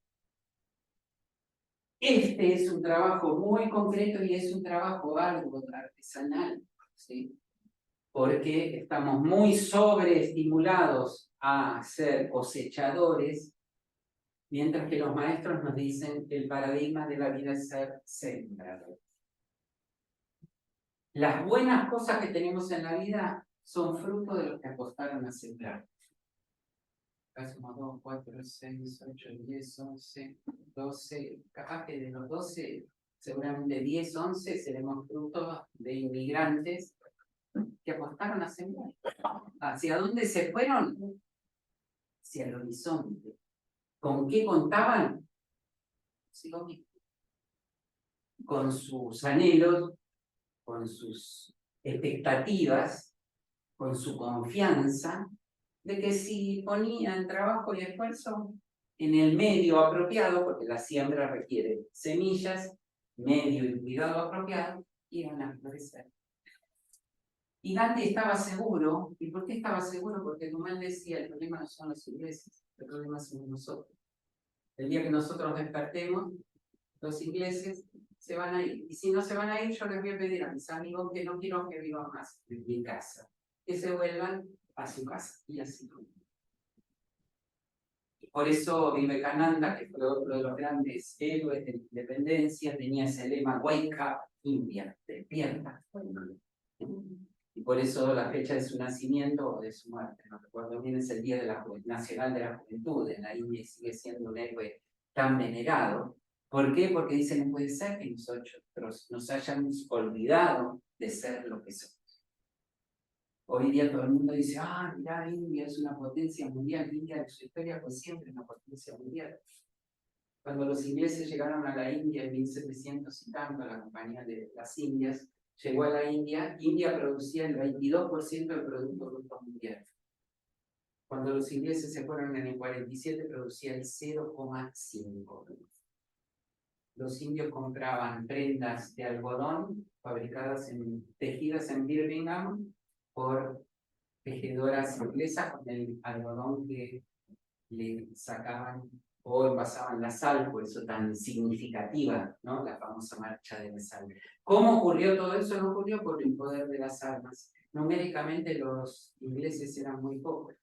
Este es un trabajo muy concreto y es un trabajo arduo, artesanal, ¿sí? Porque estamos muy sobreestimulados a ser cosechadores, mientras que los maestros nos dicen que el paradigma de la vida es ser sembrador. Las buenas cosas que tenemos en la vida son fruto de los que apostaron a sembrar. Acá somos 2, 4, 6, 8, 10, 11, 12. Capaz que de los 12, seguramente 10, 11 seremos frutos de inmigrantes que apostaron a sembrar. ¿Hacia dónde se fueron? Hacia el horizonte. ¿Con qué contaban? Sigo mismo. Con sus anhelos, con sus expectativas, con su confianza, de que si ponían trabajo y esfuerzo en el medio apropiado, porque la siembra requiere semillas, medio y cuidado apropiado, iban a florecer. Y Gandhi estaba seguro. ¿Y por qué estaba seguro? Porque como él decía, el problema no son los ingleses, el problema somos nosotros. El día que nosotros despertemos, los ingleses se van a ir. Y si no se van a ir, yo les voy a pedir a mis amigos que no quiero que vivan más en mi casa, que se vuelvan a su casa. Y así. Por eso Vivekananda, que fue otro de los grandes héroes de la independencia, tenía ese lema: Wake up, India, despierta. Y por eso la fecha de su nacimiento o de su muerte, no recuerdo bien, es el Día de la Nacional de la Juventud en la India, y sigue siendo un héroe tan venerado. ¿Por qué? Porque dicen, no puede ser que nosotros nos hayamos olvidado de ser lo que somos. Hoy día todo el mundo dice, mirá, India es una potencia mundial. India en su historia fue siempre una potencia mundial. Cuando los ingleses llegaron a la India en 1700 y tanto, la Compañía de las Indias llegó a la India, India producía el 22% del Producto Bruto Mundial. Cuando los ingleses se fueron en el 47, producía el 0,5%. Los indios compraban prendas de algodón tejidas en Birmingham por tejedoras inglesas con el algodón que le sacaban o envasaban la sal, por eso tan significativa, ¿no? La famosa marcha de la sal. ¿Cómo ocurrió todo eso? No ocurrió por el poder de las armas. Numéricamente los ingleses eran muy pocos.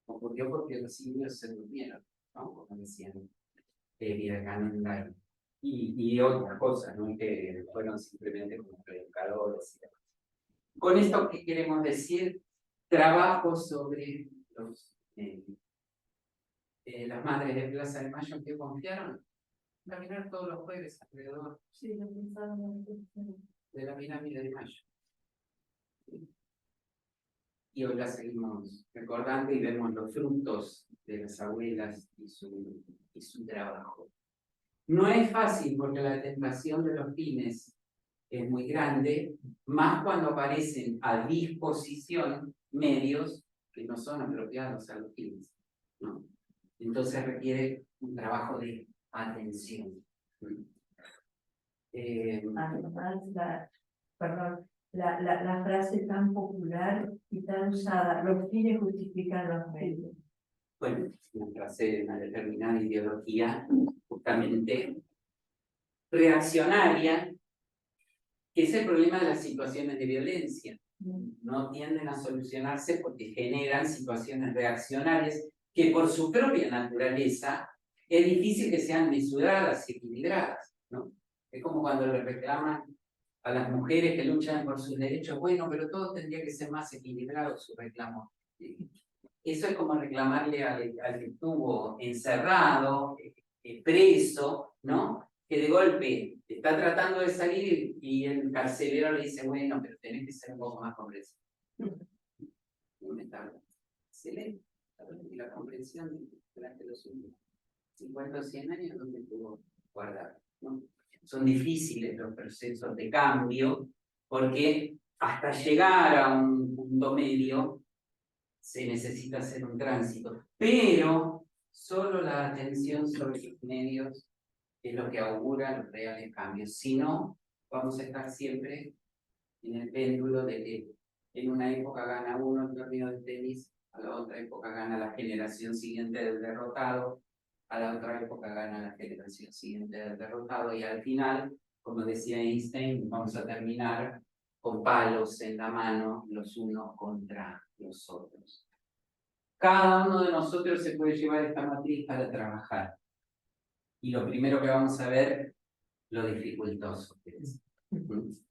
Ocurrió porque los indios se durmieron, ¿no? Como decían Vivekananda y otras cosas, ¿no? Que fueron simplemente como predicadores y demás. Con esto, ¿qué queremos decir? Trabajo sobre las madres de Plaza de Mayo que confiaron caminar todos los jueves alrededor de la pirámide de Mayo. Y hoy la seguimos recordando y vemos los frutos de las abuelas y su trabajo. No es fácil porque la tentación de los fines es muy grande, más cuando aparecen a disposición medios que no son apropiados a los fines, ¿no? Entonces requiere un trabajo de atención. Además, la frase tan popular y tan usada, los fines justifican los medios. Bueno, es una frase de una determinada ideología justamente reaccionaria, que es el problema de las situaciones de violencia. No tienden a solucionarse porque generan situaciones reaccionarias que por su propia naturaleza es difícil que sean mesuradas y equilibradas, ¿no? Es como cuando le reclaman a las mujeres que luchan por sus derechos, bueno, pero todo tendría que ser más equilibrado su reclamo. Eso es como reclamarle al que estuvo encerrado, preso, ¿no? Que de golpe está tratando de salir y el carcelero le dice, bueno, pero tenés que ser un poco más comprensivo. Excelente. Y la comprensión durante los últimos 50 o 100 años donde estuvo guardado, ¿no? Son difíciles los procesos de cambio porque hasta llegar a un punto medio se necesita hacer un tránsito, pero solo la atención sobre los medios es lo que augura los reales cambios. Si no, vamos a estar siempre en el péndulo de que En una época gana uno el torneo de tenis, a la otra época gana la generación siguiente del derrotado, a la otra época gana la generación siguiente del derrotado, y al final, como decía Einstein, vamos a terminar con palos en la mano los unos contra los otros. Cada uno de nosotros se puede llevar esta matriz para trabajar. Y lo primero que vamos a ver, lo dificultoso que es.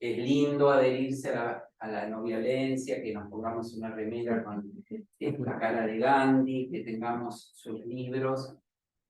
Es lindo adherirse a la no violencia, que nos pongamos una remera con la cara de Gandhi, que tengamos sus libros.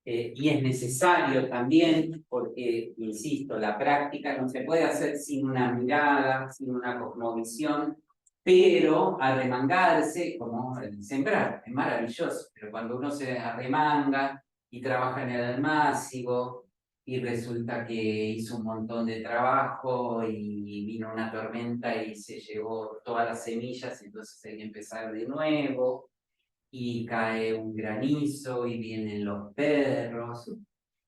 Y es necesario también, porque, insisto, la práctica no se puede hacer sin una mirada, sin una cosmovisión, pero arremangarse, como el sembrar, es maravilloso, pero cuando uno se arremanga y trabaja en el almácigo, y resulta que hizo un montón de trabajo y vino una tormenta y se llevó todas las semillas, entonces hay que empezar de nuevo, y cae un granizo y vienen los perros,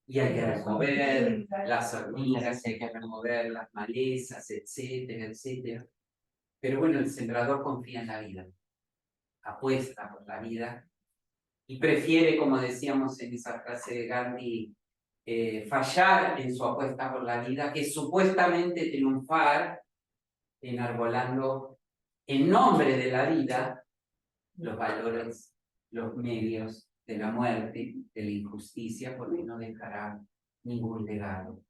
y hay que remover las hormigas, hay que remover las malezas, etcétera, etcétera. Pero bueno, el sembrador confía en la vida, apuesta por la vida, y prefiere, como decíamos en esa frase de Gandhi, fallar en su apuesta por la vida, que supuestamente triunfar enarbolando en nombre de la vida los valores, los medios de la muerte, de la injusticia, porque no dejará ningún legado.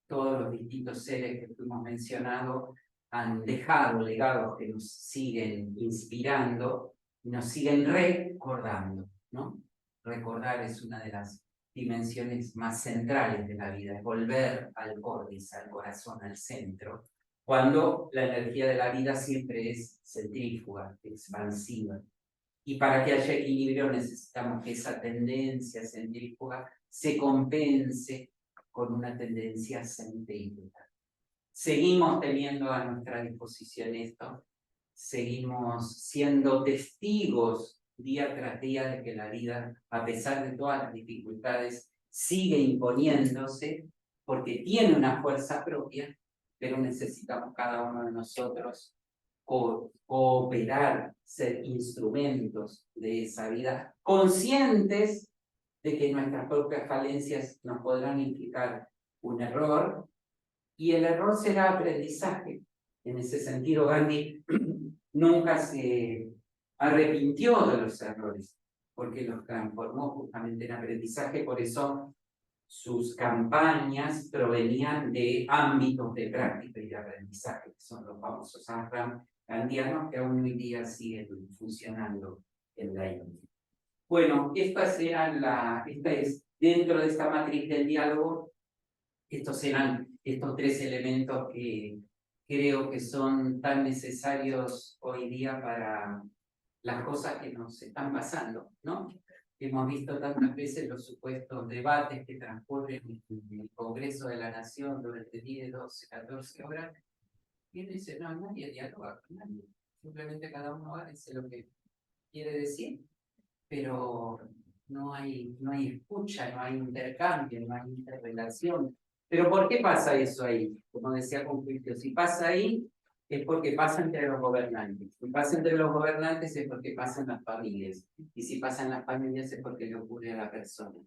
Todos los distintos seres que fuimos mencionando han dejado legados que nos siguen inspirando y nos siguen recordando, ¿no? Recordar es una de las dimensiones más centrales de la vida, es volver al córdice, al corazón, al centro, cuando la energía de la vida siempre es centrífuga, expansiva. Y para que haya equilibrio necesitamos que esa tendencia centrífuga se compense con una tendencia centrífuga. Seguimos teniendo a nuestra disposición esto, seguimos siendo testigos día tras día de que la vida, a pesar de todas las dificultades, sigue imponiéndose porque tiene una fuerza propia, pero necesitamos cada uno de nosotros cooperar, ser instrumentos de esa vida, conscientes de que nuestras propias falencias nos podrán implicar un error, y el error será aprendizaje. En ese sentido, Gandhi nunca se arrepintió de los errores, porque los transformó justamente en aprendizaje. Por eso sus campañas provenían de ámbitos de práctica y de aprendizaje, que son los famosos ashram gandhianos, que aún hoy día siguen funcionando en la India. Bueno, esta es, dentro de esta matriz del diálogo, estos eran estos tres elementos que creo que son tan necesarios hoy día para las cosas que nos están pasando, ¿no? Hemos visto tantas veces los supuestos debates que transcurren en el Congreso de la Nación durante 10, 12, 14 horas, y uno dice, no, nadie dialoga con nadie, simplemente cada uno dice lo que quiere decir, pero no hay escucha, no hay intercambio, no hay interrelación. ¿Pero por qué pasa eso ahí? Como decía Confucio, si pasa ahí, es porque pasa entre los gobernantes. Si pasa entre los gobernantes es porque pasa en las familias. Y si pasa en las familias es porque le ocurre a la persona.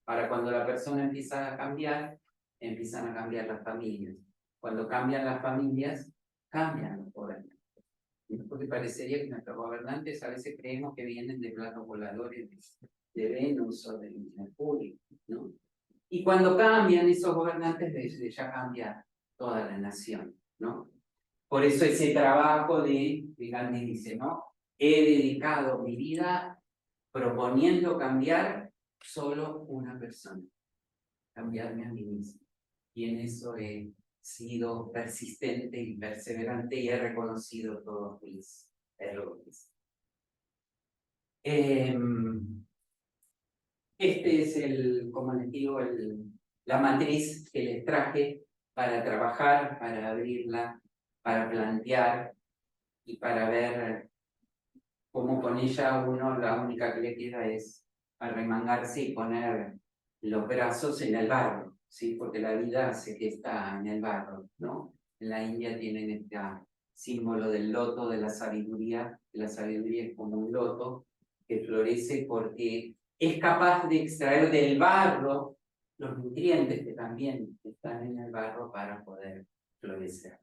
Para cuando la persona empieza a cambiar, empiezan a cambiar las familias. Cuando cambian las familias, cambian los gobernantes. Porque parecería que nuestros gobernantes a veces creemos que vienen de platos voladores de Venus o de Mercurio, ¿no? Y cuando cambian esos gobernantes, ya cambia toda la nación, ¿no? Por eso ese trabajo de Gandhi dice, ¿no? He dedicado mi vida proponiendo cambiar solo una persona, cambiarme a mí mismo. Y en eso he sido persistente y perseverante y he reconocido todos mis errores. Este es como les digo, la matriz que les traje para trabajar, para abrirla, para plantear y para ver cómo con ella uno la única que le queda es arremangarse y poner los brazos en el barro, ¿sí? Porque la vida hace que está en el barro, ¿no? En la India tienen esta símbolo del loto de la sabiduría es como un loto que florece porque es capaz de extraer del barro los nutrientes que también están en el barro para poder florecer.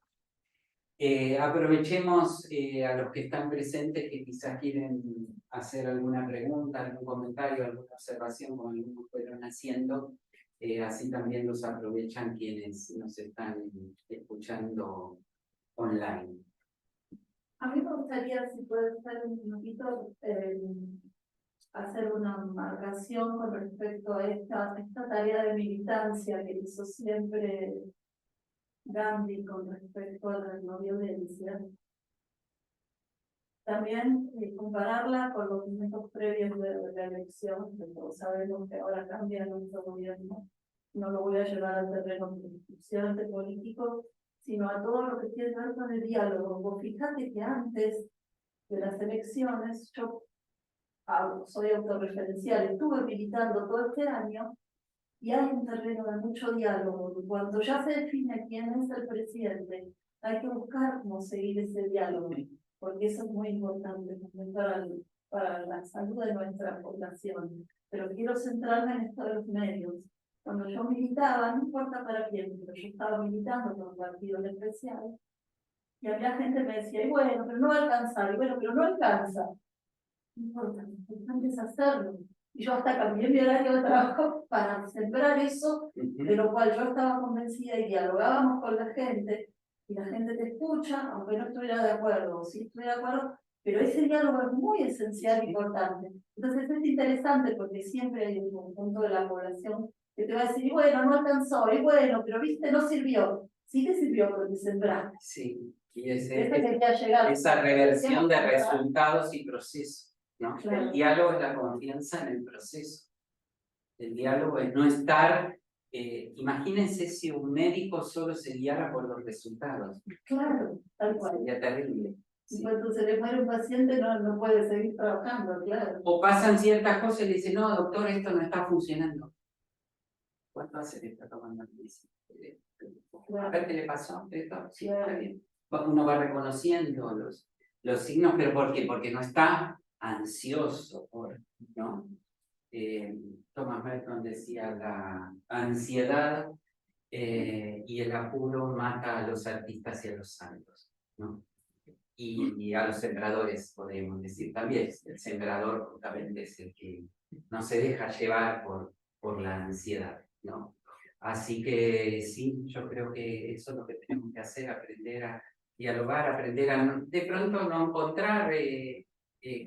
Aprovechemos a los que están presentes que quizás quieren hacer alguna pregunta, algún comentario, alguna observación como algunos fueron haciendo, así también los aprovechan quienes nos están escuchando online. A mí me gustaría, si puede ser un minutito, hacer una marcación con respecto a esta tarea de militancia que hizo siempre Gandhi con respecto a la no violencia. También compararla con los momentos previos de la elección, que todos sabemos que ahora cambia nuestro gobierno. No lo voy a llevar al terreno de político, sino a todo lo que tiene que ver con el diálogo. Vos fíjate que antes de las elecciones, yo soy autorreferencial, estuve militando todo este año, y hay un terreno de mucho diálogo. Cuando ya se define quién es el presidente, hay que buscar cómo seguir ese diálogo, porque eso es muy importante también para la salud de nuestra población. Pero quiero centrarme en esto de los medios. Cuando yo militaba, no importa para quién, pero yo estaba militando con un partido especial, y había gente que me decía, y bueno, pero no va a alcanzar, y bueno, pero no alcanza. No importa, lo importante es hacerlo. Y yo hasta cambié mi horario de trabajo para sembrar eso, de lo cual yo estaba convencida y dialogábamos con la gente, y la gente te escucha, aunque no estuviera de acuerdo, o sí estuviera de acuerdo, pero ese diálogo es muy esencial e importante. Entonces es interesante porque siempre hay un conjunto de la población que te va a decir, y bueno, no alcanzó, y bueno, pero viste, no sirvió. Sí que sirvió porque sembraste. Sí, y Quería llegar. esa reversión de resultados y procesos, ¿no? Claro. El diálogo es la confianza en el proceso. El diálogo es no estar... imagínense si un médico solo se guiara por los resultados. Claro, tal cual. Sería terrible. Y Sí. cuando se le muere un paciente no puede seguir trabajando, claro. O pasan ciertas cosas y le dicen, no, doctor, esto no está funcionando. ¿Cuánto hace que está tomando medicina? A ver qué le pasó. Esto, sí, está bien. Uno va reconociendo los signos, pero ¿por qué? Porque no está ansioso, ¿no? Thomas Merton decía, la ansiedad y el apuro mata a los artistas y a los santos, ¿no? Y a los sembradores, podemos decir también. El sembrador justamente es el que no se deja llevar por la ansiedad, ¿no? Así que sí, yo creo que eso es lo que tenemos que hacer, aprender a dialogar, aprender a de pronto no encontrar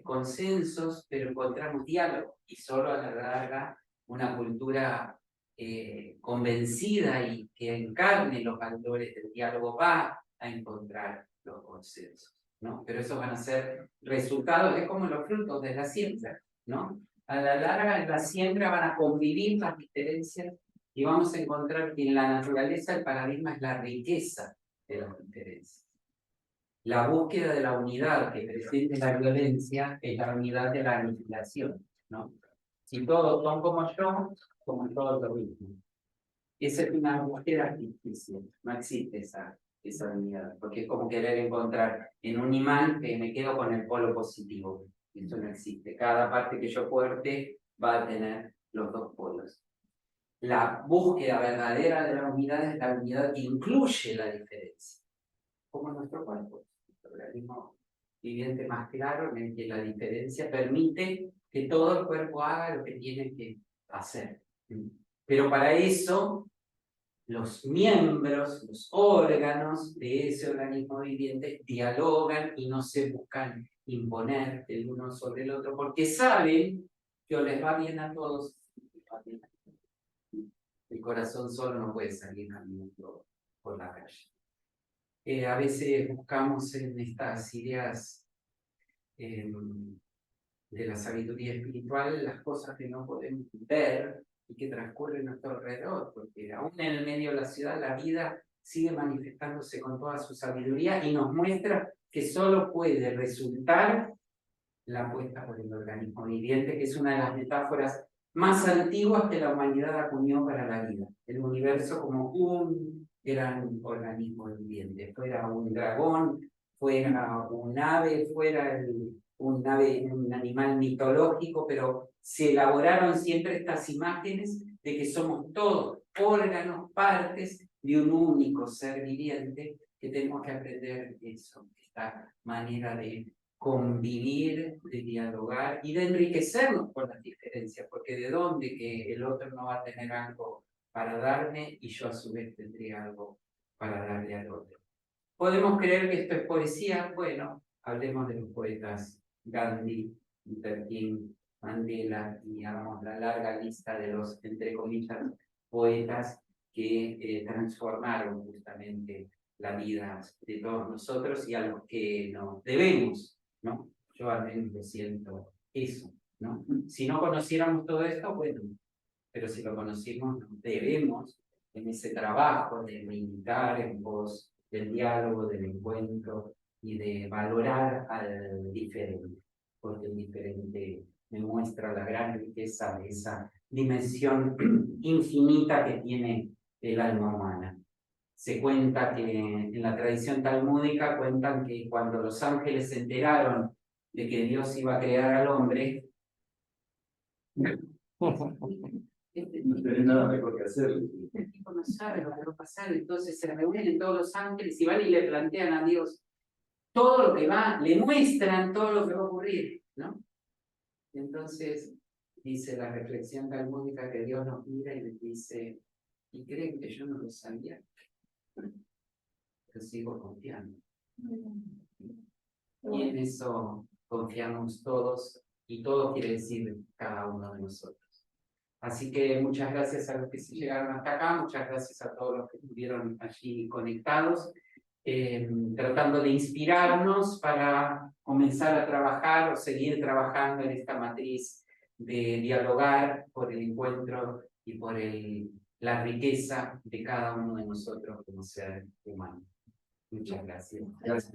consensos, pero encontramos diálogo, y solo a la larga una cultura convencida y que encarne los valores del diálogo va a encontrar los consensos, ¿no? Pero esos van a ser resultados, es como los frutos de la siembra, ¿no? A la larga en la siembra van a convivir las diferencias y vamos a encontrar que en la naturaleza el paradigma es la riqueza de las diferencias. La búsqueda de la unidad que presente la violencia es la unidad de la aniquilación, ¿no? Si todos son como yo, como todos lo mismo. Esa es una búsqueda ficticia, no existe esa unidad, porque es como querer encontrar en un imán que me quedo con el polo positivo. Eso no existe. Cada parte que yo corte va a tener los dos polos. La búsqueda verdadera de la unidad es la unidad que incluye la diferencia, como nuestro cuerpo, nuestro organismo viviente más claro, en el que la diferencia permite que todo el cuerpo haga lo que tiene que hacer. Pero para eso, los miembros, los órganos de ese organismo viviente dialogan y no se buscan imponer el uno sobre el otro, porque saben que o les va bien a todos, el corazón solo no puede salir caminando por la calle. A veces buscamos en estas ideas de la sabiduría espiritual las cosas que no podemos ver y que transcurren a nuestro alrededor, porque aún en el medio de la ciudad la vida sigue manifestándose con toda su sabiduría y nos muestra que solo puede resultar la apuesta por el organismo viviente, que es una de las metáforas más antiguas que la humanidad acuñó para la vida. El universo como un gran organismo viviente, fuera un dragón, fuera un ave, fuera un animal mitológico, pero se elaboraron siempre estas imágenes de que somos todos órganos, partes de un único ser viviente, que tenemos que aprender eso, esta manera de convivir, de dialogar y de enriquecernos con las diferencias, porque de dónde que el otro no va a tener algo para darme y yo a su vez tendré algo para darle al otro. ¿Podemos creer que esto es poesía? Bueno, hablemos de los poetas Gandhi, Luther King, Mandela, y hagamos la larga lista de los, entre comillas, poetas que transformaron justamente la vida de todos nosotros y a los que nos debemos, ¿no? Yo al menos lo siento eso, ¿no? Si no conociéramos todo esto, bueno, pero si lo conocimos, nos debemos en ese trabajo de militar en pos del diálogo, del encuentro y de valorar al diferente, porque el diferente me muestra la gran riqueza de esa dimensión infinita que tiene el alma humana. Se cuenta que en la tradición talmúdica cuentan que cuando los ángeles se enteraron de que Dios iba a crear al hombre, No tenés nada mejor que hacer. este tipo no sabe lo que va a pasar, entonces se reúnen todos los ángeles y van y le plantean a Dios todo lo que va, le muestran todo lo que va a ocurrir, ¿no? Entonces dice la reflexión talmúdica que Dios nos mira y les dice, ¿y creen que yo no lo sabía? Yo sigo confiando. Y en eso confiamos todos, y todo quiere decir cada uno de nosotros. Así que muchas gracias a los que se llegaron hasta acá, muchas gracias a todos los que estuvieron allí conectados, tratando de inspirarnos para comenzar a trabajar o seguir trabajando en esta matriz de dialogar por el encuentro y por la riqueza de cada uno de nosotros como ser humano. Muchas gracias. Gracias.